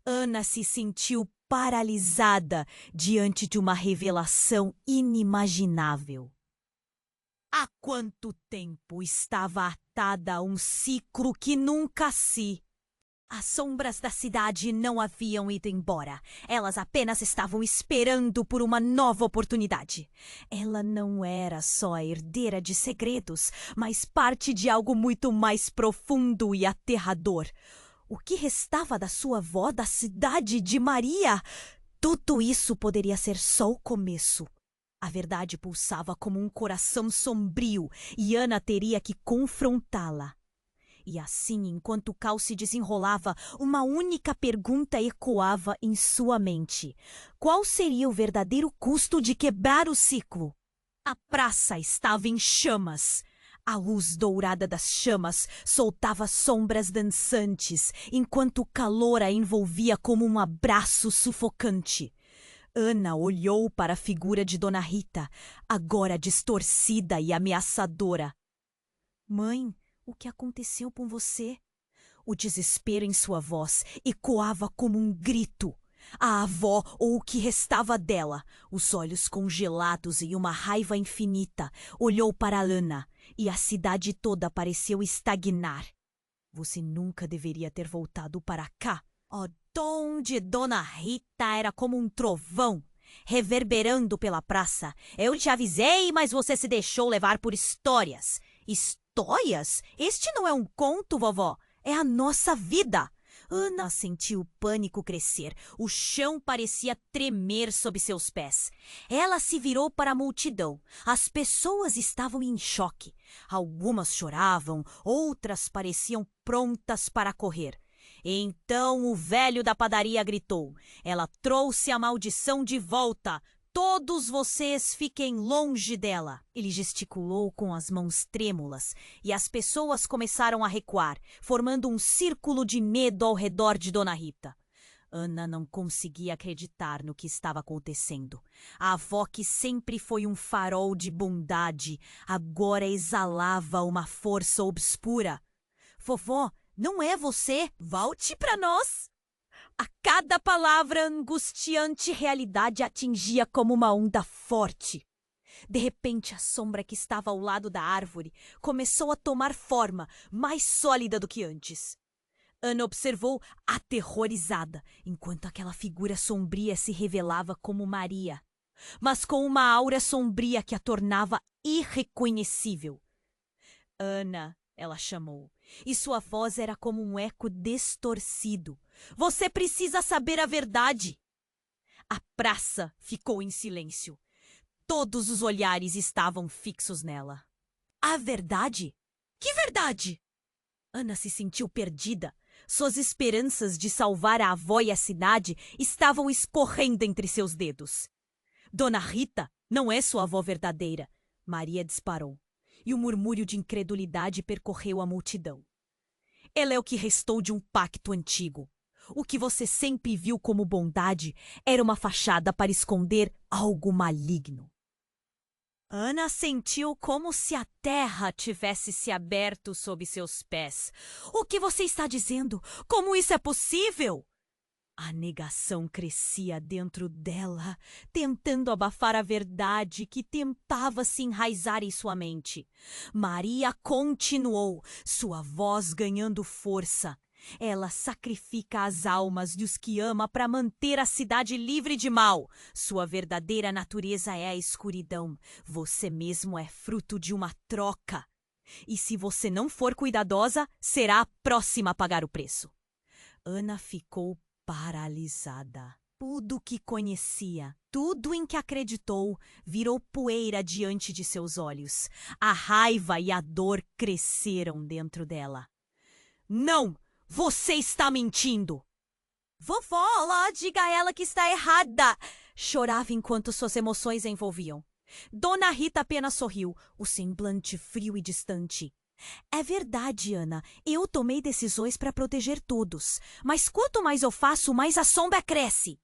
Ana se sentiu paralisada diante de uma revelação inimaginável. Há quanto tempo estava atada a um ciclo que nunca se... As sombras da cidade não haviam ido embora. Elas apenas estavam esperando por uma nova oportunidade. Ela não era só a herdeira de segredos, mas parte de algo muito mais profundo e aterrador. O que restava da sua avó da cidade de Maria? Tudo isso poderia ser só o começo. A verdade pulsava como um coração sombrio e Ana teria que confrontá-la. E assim, enquanto o caos se desenrolava, uma única pergunta ecoava em sua mente. Qual seria o verdadeiro custo de quebrar o ciclo? A praça estava em chamas. A luz dourada das chamas soltava sombras dançantes, enquanto o calor a envolvia como um abraço sufocante. Ana olhou para a figura de Dona Rita, agora distorcida e ameaçadora. Mãe, o que aconteceu com você? O desespero em sua voz ecoava como um grito. A avó, ou o que restava dela, os olhos congelados e uma raiva infinita, olhou para Ana e a cidade toda pareceu estagnar. Você nunca deveria ter voltado para cá. O tom de Dona Rita era como um trovão, reverberando pela praça. Eu te avisei, mas você se deixou levar por histórias. Histórias? Este não é um conto, vovó. É a nossa vida. Ana sentiu o pânico crescer. O chão parecia tremer sob seus pés. Ela se virou para a multidão. As pessoas estavam em choque. Algumas choravam, outras pareciam prontas para correr. Então o velho da padaria gritou. Ela trouxe a maldição de volta. Todos vocês fiquem longe dela. Ele gesticulou com as mãos trêmulas e as pessoas começaram a recuar, formando um círculo de medo ao redor de Dona Rita. Ana não conseguia acreditar no que estava acontecendo. A avó, que sempre foi um farol de bondade, agora exalava uma força obscura. Vovó, não é você? Volte para nós! A cada palavra, a angustiante realidade atingia como uma onda forte. De repente, a sombra que estava ao lado da árvore começou a tomar forma, mais sólida do que antes. Ana observou aterrorizada, enquanto aquela figura sombria se revelava como Maria, mas com uma aura sombria que a tornava irreconhecível. Ana, ela chamou, e sua voz era como um eco distorcido. Você precisa saber a verdade. A praça ficou em silêncio. Todos os olhares estavam fixos nela. A verdade? Que verdade? Ana se sentiu perdida. Suas esperanças de salvar a avó e a cidade estavam escorrendo entre seus dedos. Dona Rita não é sua avó verdadeira, Maria disparou, e um murmúrio de incredulidade percorreu a multidão. Ela é o que restou de um pacto antigo. O que você sempre viu como bondade era uma fachada para esconder algo maligno. Ana sentiu como se a terra tivesse se aberto sob seus pés. O que você está dizendo? Como isso é possível? A negação crescia dentro dela, tentando abafar a verdade que tentava se enraizar em sua mente. Maria continuou, sua voz ganhando força. Ela sacrifica as almas dos que ama para manter a cidade livre de mal. Sua verdadeira natureza é a escuridão. Você mesmo é fruto de uma troca. E se você não for cuidadosa, será a próxima a pagar o preço. Ana ficou paralisada. Tudo que conhecia, tudo em que acreditou, virou poeira diante de seus olhos. A raiva e a dor cresceram dentro dela. Não! Você está mentindo! Vovó, lá, diga a ela que está errada! Chorava enquanto suas emoções a envolviam. Dona Rita apenas sorriu, o semblante frio e distante. É verdade, Ana. Eu tomei decisões para proteger todos. Mas quanto mais eu faço, mais a sombra cresce.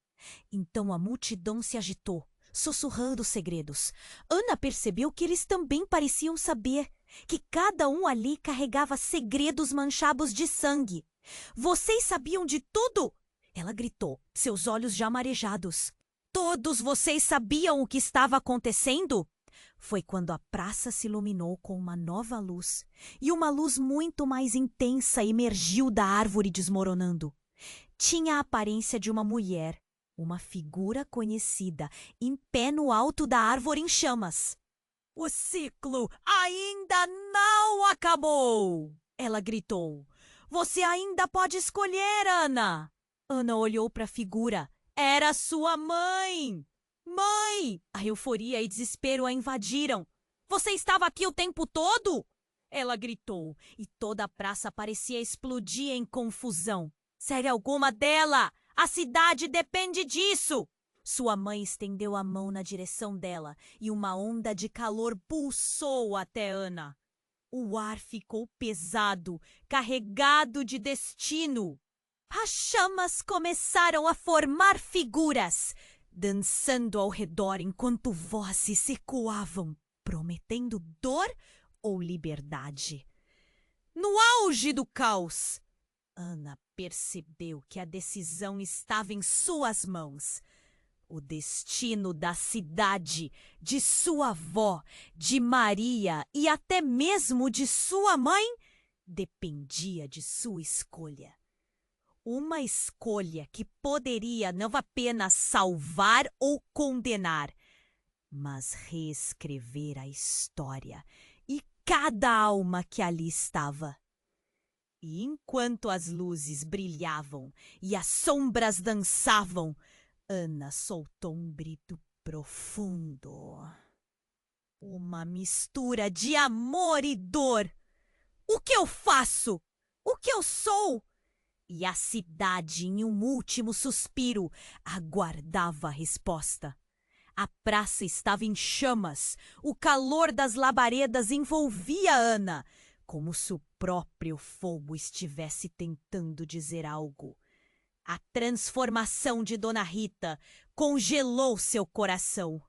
Então a multidão se agitou, sussurrando segredos. Ana percebeu que eles também pareciam saber, que cada um ali carregava segredos manchados de sangue. Vocês sabiam de tudo? Ela gritou, seus olhos já marejados. Todos vocês sabiam o que estava acontecendo? Foi quando a praça se iluminou com uma nova luz, e uma luz muito mais intensa emergiu da árvore desmoronando. Tinha a aparência de uma mulher, uma figura conhecida, em pé no alto da árvore em chamas. O ciclo ainda não acabou! Ela gritou. Você ainda pode escolher, Ana! Ana olhou para a figura. Era sua mãe! Mãe! A euforia e desespero a invadiram. Você estava aqui o tempo todo? Ela gritou, e toda a praça parecia explodir em confusão. Série alguma dela! A cidade depende disso! Sua mãe estendeu a mão na direção dela, e uma onda de calor pulsou até Ana. O ar ficou pesado, carregado de destino. As chamas começaram a formar figuras, dançando ao redor enquanto vozes ecoavam, prometendo dor ou liberdade. No auge do caos, Ana percebeu que a decisão estava em suas mãos. O destino da cidade, de sua avó, de Maria e até mesmo de sua mãe dependia de sua escolha. Uma escolha que poderia não apenas salvar ou condenar, mas reescrever a história e cada alma que ali estava. E enquanto as luzes brilhavam e as sombras dançavam, Ana soltou um grito profundo. Uma mistura de amor e dor. O que eu faço? O que eu sou? E a cidade, em um último suspiro, aguardava a resposta. A praça estava em chamas. O calor das labaredas envolvia Ana, como se o próprio fogo estivesse tentando dizer algo. A transformação de Dona Rita congelou seu coração.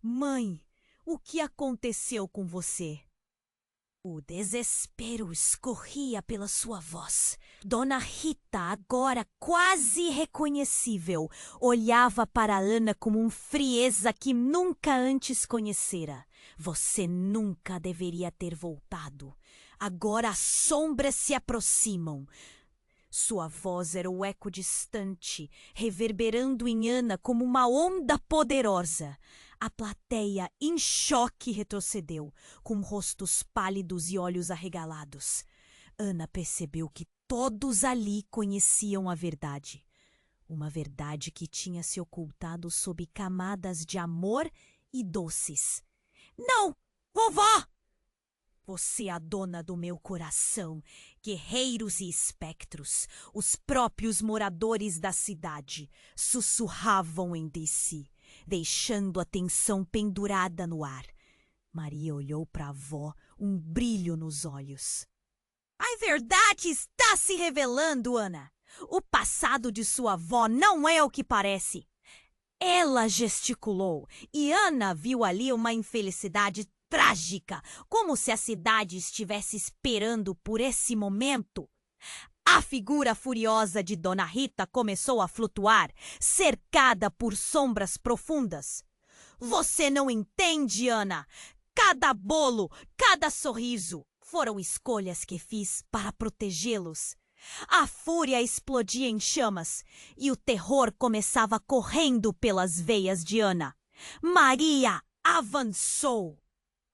Mãe, o que aconteceu com você? O desespero escorria pela sua voz. Dona Rita, agora quase reconhecível, olhava para Ana com uma frieza que nunca antes conhecera. Você nunca deveria ter voltado. Agora as sombras se aproximam. Sua voz era o eco distante, reverberando em Ana como uma onda poderosa. A plateia, em choque, retrocedeu, com rostos pálidos e olhos arregalados. Ana percebeu que todos ali conheciam a verdade. Uma verdade que tinha se ocultado sob camadas de amor e doces. Não, vovó! Você é a dona do meu coração, guerreiros e espectros, os próprios moradores da cidade, sussurravam entre si, deixando a tensão pendurada no ar. Maria olhou para a avó, um brilho nos olhos. A verdade está se revelando, Ana. O passado de sua avó não é o que parece. Ela gesticulou, e Ana viu ali uma infelicidade trágica, como se a cidade estivesse esperando por esse momento. A figura furiosa de Dona Rita começou a flutuar, cercada por sombras profundas. Você não entende, Ana. Cada bolo, cada sorriso foram escolhas que fiz para protegê-los. A fúria explodia em chamas e o terror começava correndo pelas veias de Ana. Maria avançou.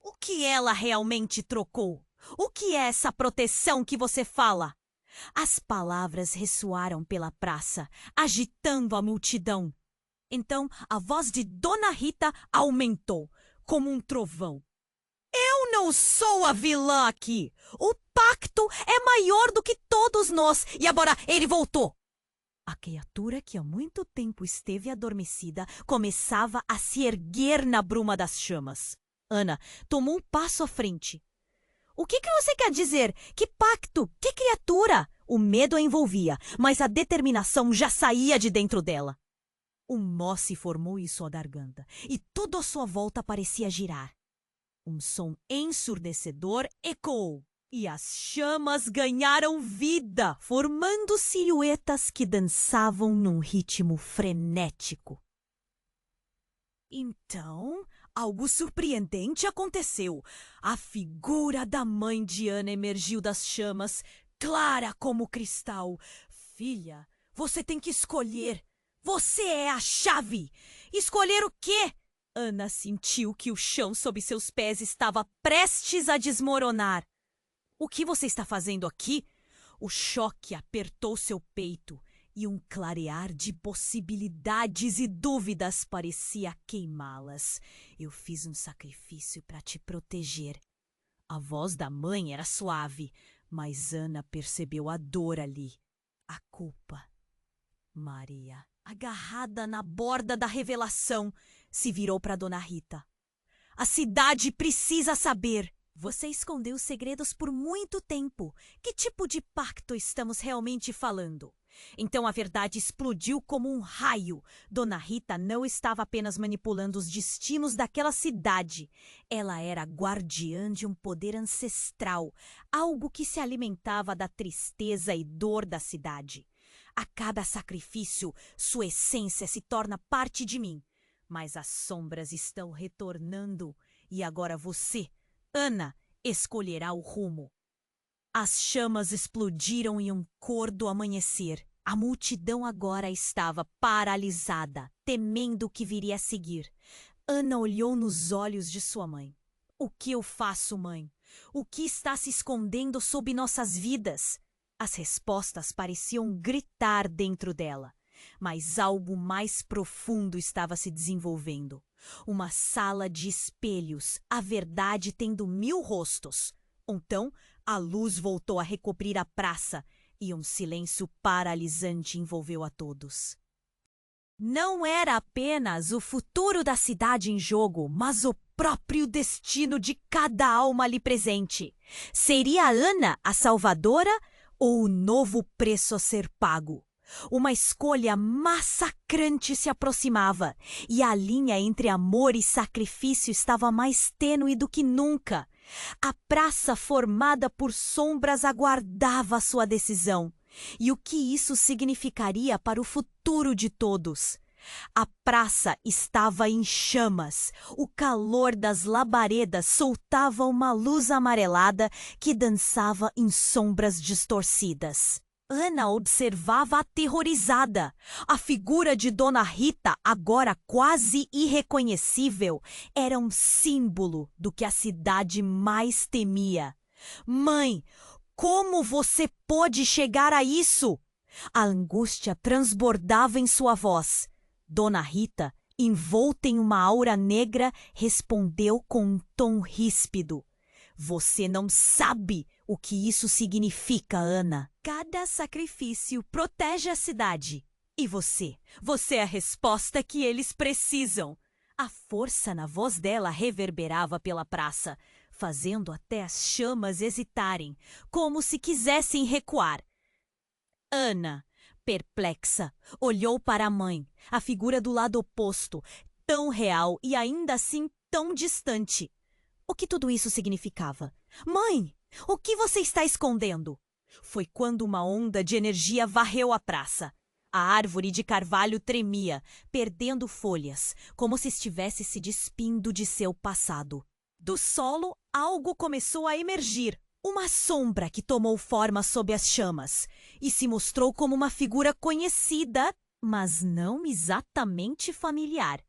O que ela realmente trocou? O que é essa proteção que você fala? As palavras ressoaram pela praça, agitando a multidão. Então a voz de Dona Rita aumentou, como um trovão. Eu não sou a vilã aqui. O pacto é maior do que todos nós e agora ele voltou. A criatura que há muito tempo esteve adormecida começava a se erguer na bruma das chamas. Ana tomou um passo à frente. O que você quer dizer? Que pacto? Que criatura? O medo a envolvia, mas a determinação já saía de dentro dela. Um nó se formou em sua garganta e tudo à sua volta parecia girar. Um som ensurdecedor ecoou e as chamas ganharam vida, formando silhuetas que dançavam num ritmo frenético. Então, algo surpreendente aconteceu. A figura da mãe de Ana emergiu das chamas, clara como cristal. Filha, você tem que escolher. Você é a chave. Escolher o quê? Ana sentiu que o chão sob seus pés estava prestes a desmoronar. O que você está fazendo aqui? O choque apertou seu peito e um clarear de possibilidades e dúvidas parecia queimá-las. Eu fiz um sacrifício para te proteger. A voz da mãe era suave, mas Ana percebeu a dor ali, a culpa. Maria, agarrada na borda da revelação, se virou para Dona Rita. A cidade precisa saber. Você escondeu segredos por muito tempo. Que tipo de pacto estamos realmente falando? Então a verdade explodiu como um raio. Dona Rita não estava apenas manipulando os destinos daquela cidade. Ela era guardiã de um poder ancestral, algo que se alimentava da tristeza e dor da cidade. A cada sacrifício, sua essência se torna parte de mim. Mas as sombras estão retornando e agora você, Ana, escolherá o rumo. As chamas explodiram em um cor do amanhecer. A multidão agora estava paralisada, temendo o que viria a seguir. Ana olhou nos olhos de sua mãe. O que eu faço, mãe? O que está se escondendo sob nossas vidas? As respostas pareciam gritar dentro dela, mas algo mais profundo estava se desenvolvendo. Uma sala de espelhos, a verdade tendo 1000 rostos. Então, a luz voltou a recobrir a praça e um silêncio paralisante envolveu a todos. Não era apenas o futuro da cidade em jogo, mas o próprio destino de cada alma ali presente. Seria Ana a salvadora ou o novo preço a ser pago? Uma escolha massacrante se aproximava, e a linha entre amor e sacrifício estava mais tênue do que nunca. A praça formada por sombras aguardava sua decisão. E o que isso significaria para o futuro de todos? A praça estava em chamas. O calor das labaredas soltava uma luz amarelada que dançava em sombras distorcidas. Ana observava aterrorizada. A figura de Dona Rita, agora quase irreconhecível, era um símbolo do que a cidade mais temia. Mãe, como você pôde chegar a isso? A angústia transbordava em sua voz. Dona Rita, envolta em uma aura negra, respondeu com um tom ríspido. Você não sabe o que isso significa, Ana. Cada sacrifício protege a cidade. E você? Você é a resposta que eles precisam. A força na voz dela reverberava pela praça, fazendo até as chamas hesitarem, como se quisessem recuar. Ana, perplexa, olhou para a mãe, a figura do lado oposto, tão real e ainda assim tão distante. O que tudo isso significava? Mãe, o que você está escondendo? Foi quando uma onda de energia varreu a praça. A árvore de carvalho tremia, perdendo folhas, como se estivesse se despindo de seu passado. Do solo, algo começou a emergir. Uma sombra que tomou forma sob as chamas e se mostrou como uma figura conhecida, mas não exatamente familiar.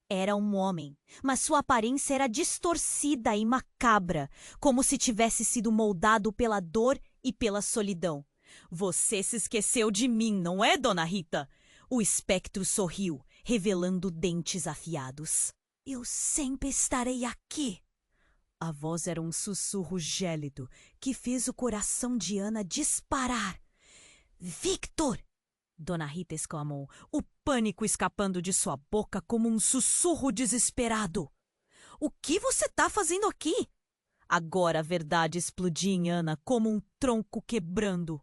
Era um homem, mas sua aparência era distorcida e macabra, como se tivesse sido moldado pela dor e pela solidão. Você se esqueceu de mim, não é, Dona Rita? O espectro sorriu, revelando dentes afiados. Eu sempre estarei aqui. A voz era um sussurro gélido que fez o coração de Ana disparar. Victor! Dona Rita exclamou, o pânico escapando de sua boca como um sussurro desesperado. O que você está fazendo aqui? Agora a verdade explodia em Ana como um tronco quebrando.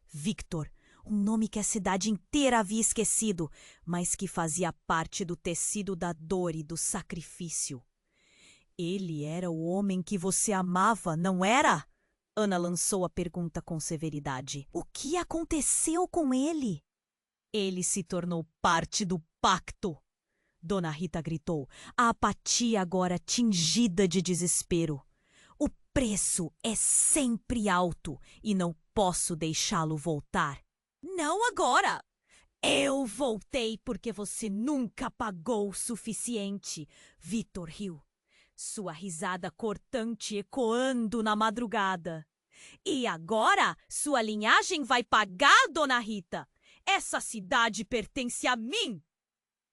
Victor, um nome que a cidade inteira havia esquecido, mas que fazia parte do tecido da dor e do sacrifício. Ele era o homem que você amava, não era? Ana lançou a pergunta com severidade. O que aconteceu com ele? Ele se tornou parte do pacto. Dona Rita gritou, a apatia agora tingida de desespero. O preço é sempre alto e não posso deixá-lo voltar. Não agora! Eu voltei porque você nunca pagou o suficiente, Victor riu. Sua risada cortante ecoando na madrugada. E agora sua linhagem vai pagar, Dona Rita? Essa cidade pertence a mim!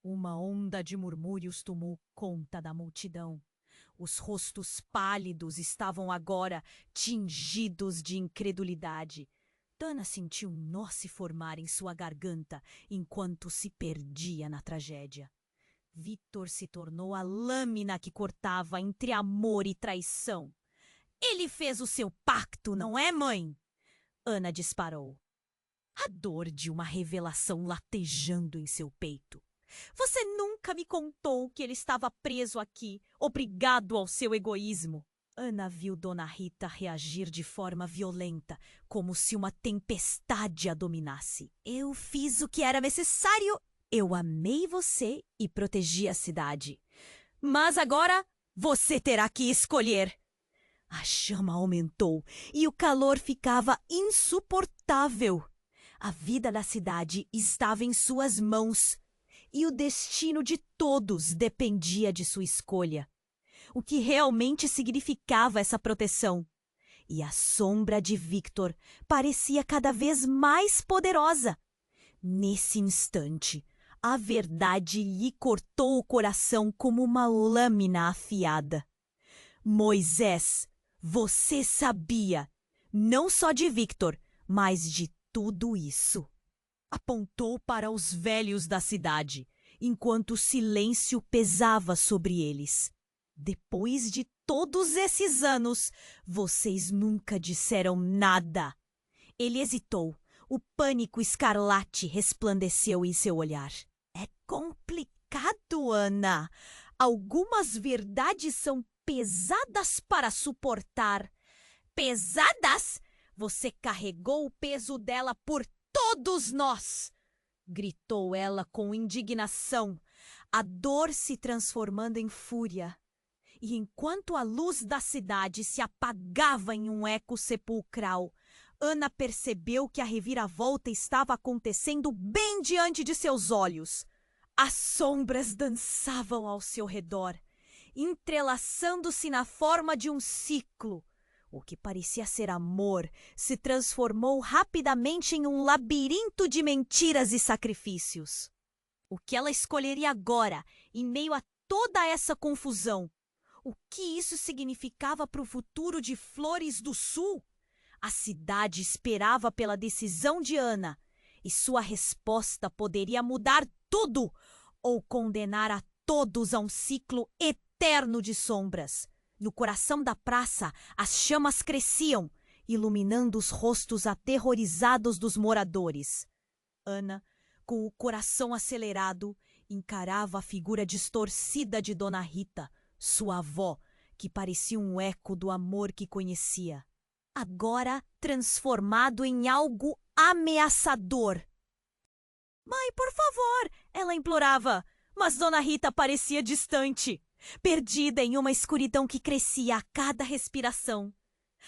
Uma onda de murmúrios tomou conta da multidão. Os rostos pálidos estavam agora tingidos de incredulidade. Dana sentiu um nó se formar em sua garganta enquanto se perdia na tragédia. Victor se tornou a lâmina que cortava entre amor e traição. Ele fez o seu pacto, não é, mãe? Ana disparou. A dor de uma revelação latejando em seu peito. Você nunca me contou que ele estava preso aqui, obrigado ao seu egoísmo. Ana viu Dona Rita reagir de forma violenta, como se uma tempestade a dominasse. Eu fiz o que era necessário. Eu amei você e protegi a cidade. Mas agora você terá que escolher. A chama aumentou e o calor ficava insuportável. A vida da cidade estava em suas mãos e o destino de todos dependia de sua escolha. O que realmente significava essa proteção? E a sombra de Victor parecia cada vez mais poderosa. Nesse instante, a verdade lhe cortou o coração como uma lâmina afiada. Moisés, você sabia, não só de Victor, mas de tudo isso. Apontou para os velhos da cidade, enquanto o silêncio pesava sobre eles. Depois de todos esses anos, vocês nunca disseram nada. Ele hesitou. O pânico escarlate resplandeceu em seu olhar. É complicado, Ana. Algumas verdades são pesadas para suportar. Pesadas? Você carregou o peso dela por todos nós! Gritou ela com indignação, a dor se transformando em fúria. E enquanto a luz da cidade se apagava em um eco sepulcral, Ana percebeu que a reviravolta estava acontecendo bem diante de seus olhos. As sombras dançavam ao seu redor, entrelaçando-se na forma de um ciclo. O que parecia ser amor se transformou rapidamente em um labirinto de mentiras e sacrifícios. O que ela escolheria agora, em meio a toda essa confusão? O que isso significava para o futuro de Flores do Sul? A cidade esperava pela decisão de Ana, e sua resposta poderia mudar tudo ou condenar a todos a um ciclo eterno de sombras. No coração da praça, as chamas cresciam, iluminando os rostos aterrorizados dos moradores. Ana, com o coração acelerado, encarava a figura distorcida de Dona Rita, sua avó, que parecia um eco do amor que conhecia, agora transformado em algo ameaçador. "Mãe, por favor!" ela implorava, mas Dona Rita parecia distante, perdida em uma escuridão que crescia a cada respiração.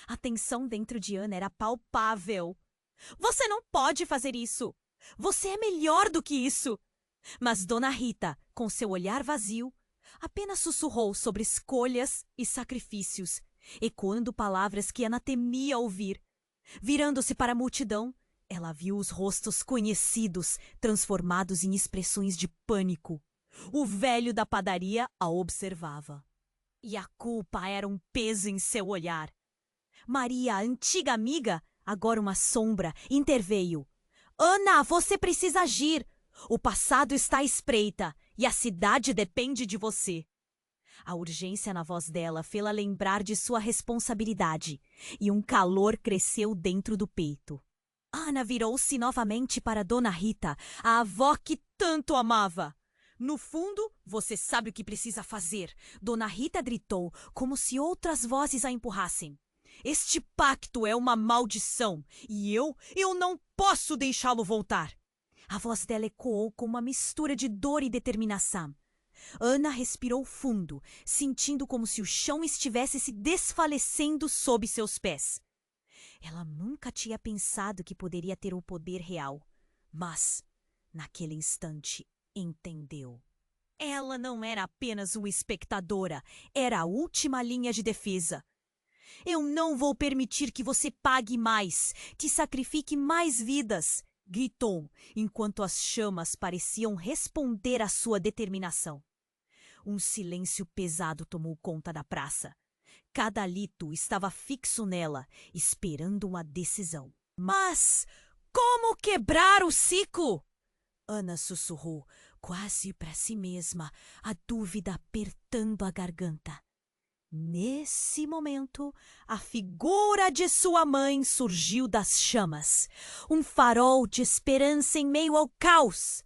A tensão dentro de Ana era palpável. "Você não pode fazer isso! Você é melhor do que isso!" Mas Dona Rita, com seu olhar vazio, apenas sussurrou sobre escolhas e sacrifícios, ecoando palavras que Ana temia ouvir. Virando-se para a multidão, ela viu os rostos conhecidos transformados em expressões de pânico. O velho da padaria a observava. E a culpa era um peso em seu olhar. Maria, a antiga amiga, agora uma sombra, interveio. "Ana, você precisa agir! O passado está à espreita e a cidade depende de você." A urgência na voz dela fê-la lembrar de sua responsabilidade, e um calor cresceu dentro do peito. Ana virou-se novamente para Dona Rita, a avó que tanto amava. "No fundo, você sabe o que precisa fazer", Dona Rita gritou, como se outras vozes a empurrassem. "Este pacto é uma maldição, e eu não posso deixá-lo voltar." A voz dela ecoou com uma mistura de dor e determinação. Ana respirou fundo, sentindo como se o chão estivesse se desfalecendo sob seus pés. Ela nunca tinha pensado que poderia ter o poder real, mas, naquele instante, entendeu. Ela não era apenas uma espectadora, era a última linha de defesa. "Eu não vou permitir que você pague mais, que sacrifique mais vidas", gritou, enquanto as chamas pareciam responder à sua determinação. Um silêncio pesado tomou conta da praça. Cada lito estava fixo nela, esperando uma decisão. "Mas como quebrar o ciclo?" Ana sussurrou, quase para si mesma, a dúvida apertando a garganta. Nesse momento, a figura de sua mãe surgiu das chamas, um farol de esperança em meio ao caos.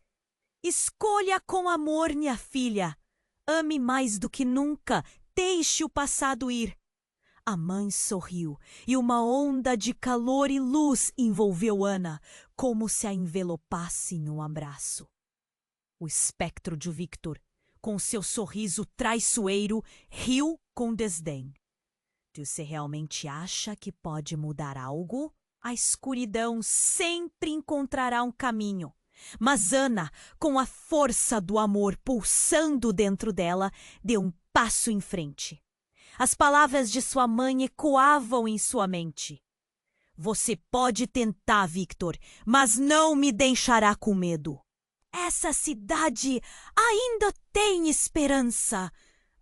"Escolha com amor, minha filha. Ame mais do que nunca. Deixe o passado ir." A mãe sorriu e uma onda de calor e luz envolveu Ana, como se a envelopasse num abraço. O espectro de Victor, com seu sorriso traiçoeiro, riu com desdém. "Você realmente acha que pode mudar algo? A escuridão sempre encontrará um caminho." Mas Ana, com a força do amor pulsando dentro dela, deu um passo em frente. As palavras de sua mãe ecoavam em sua mente. "Você pode tentar, Victor, mas não me deixará com medo. Essa cidade ainda tem esperança."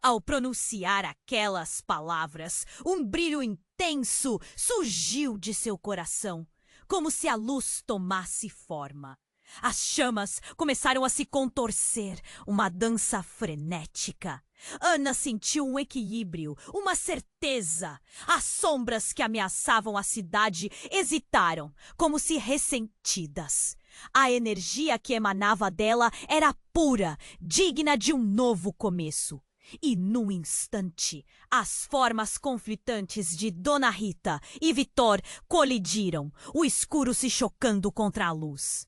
Ao pronunciar aquelas palavras, um brilho intenso surgiu de seu coração, como se a luz tomasse forma. As chamas começaram a se contorcer, uma dança frenética. Ana sentiu um equilíbrio, uma certeza. As sombras que ameaçavam a cidade hesitaram, como se ressentidas. A energia que emanava dela era pura, digna de um novo começo. E, num instante, as formas conflitantes de Dona Rita e Vitor colidiram, o escuro se chocando contra a luz.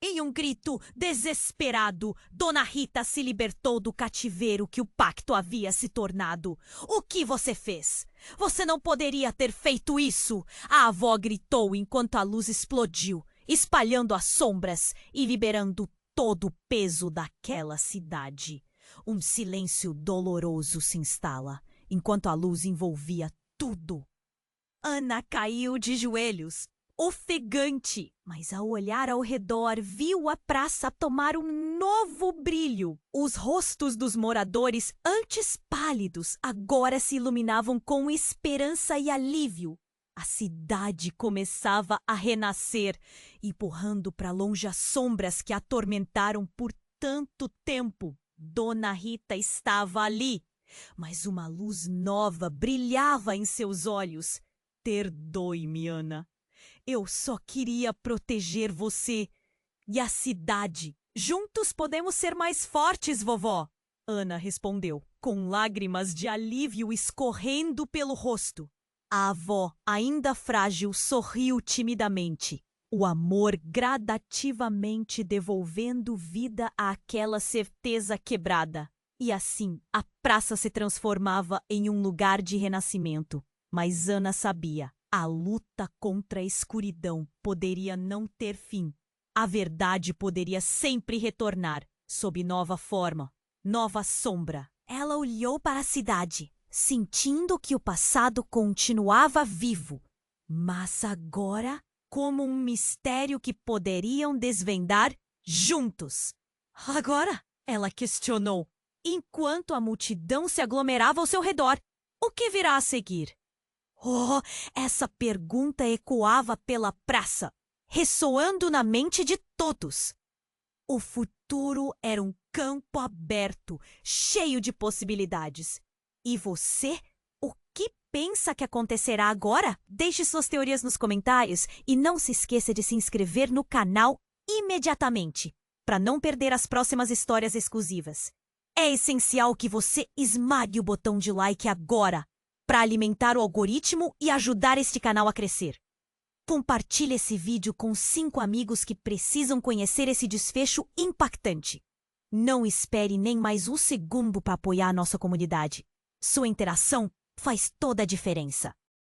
Em um grito desesperado, Dona Rita se libertou do cativeiro que o pacto havia se tornado. "O que você fez? Você não poderia ter feito isso!" A avó gritou enquanto a luz explodiu, espalhando as sombras e liberando todo o peso daquela cidade. Um silêncio doloroso se instala, enquanto a luz envolvia tudo. Ana caiu de joelhos, ofegante, mas ao olhar ao redor viu a praça tomar um novo brilho. Os rostos dos moradores, antes pálidos, agora se iluminavam com esperança e alívio. A cidade começava a renascer, empurrando para longe as sombras que a atormentaram por tanto tempo. Dona Rita estava ali, mas uma luz nova brilhava em seus olhos. "Perdoe-me, Ana. Eu só queria proteger você e a cidade. Juntos podemos ser mais fortes, vovó." Ana respondeu, com lágrimas de alívio escorrendo pelo rosto. A avó, ainda frágil, sorriu timidamente. O amor gradativamente devolvendo vida àquela certeza quebrada. E assim, a praça se transformava em um lugar de renascimento. Mas Ana sabia, a luta contra a escuridão poderia não ter fim. A verdade poderia sempre retornar, sob nova forma, nova sombra. Ela olhou para a cidade, sentindo que o passado continuava vivo. Mas agora, como um mistério que poderiam desvendar juntos. "Agora?" ela questionou, enquanto a multidão se aglomerava ao seu redor. "O que virá a seguir?" Oh, essa pergunta ecoava pela praça, ressoando na mente de todos. O futuro era um campo aberto, cheio de possibilidades. E você? O que pensa que acontecerá agora? Deixe suas teorias nos comentários e não se esqueça de se inscrever no canal imediatamente, para não perder as próximas histórias exclusivas. É essencial que você esmague o botão de like agora, para alimentar o algoritmo e ajudar este canal a crescer. Compartilhe esse vídeo com 5 amigos que precisam conhecer esse desfecho impactante. Não espere nem mais um segundo para apoiar a nossa comunidade. Sua interação faz toda a diferença.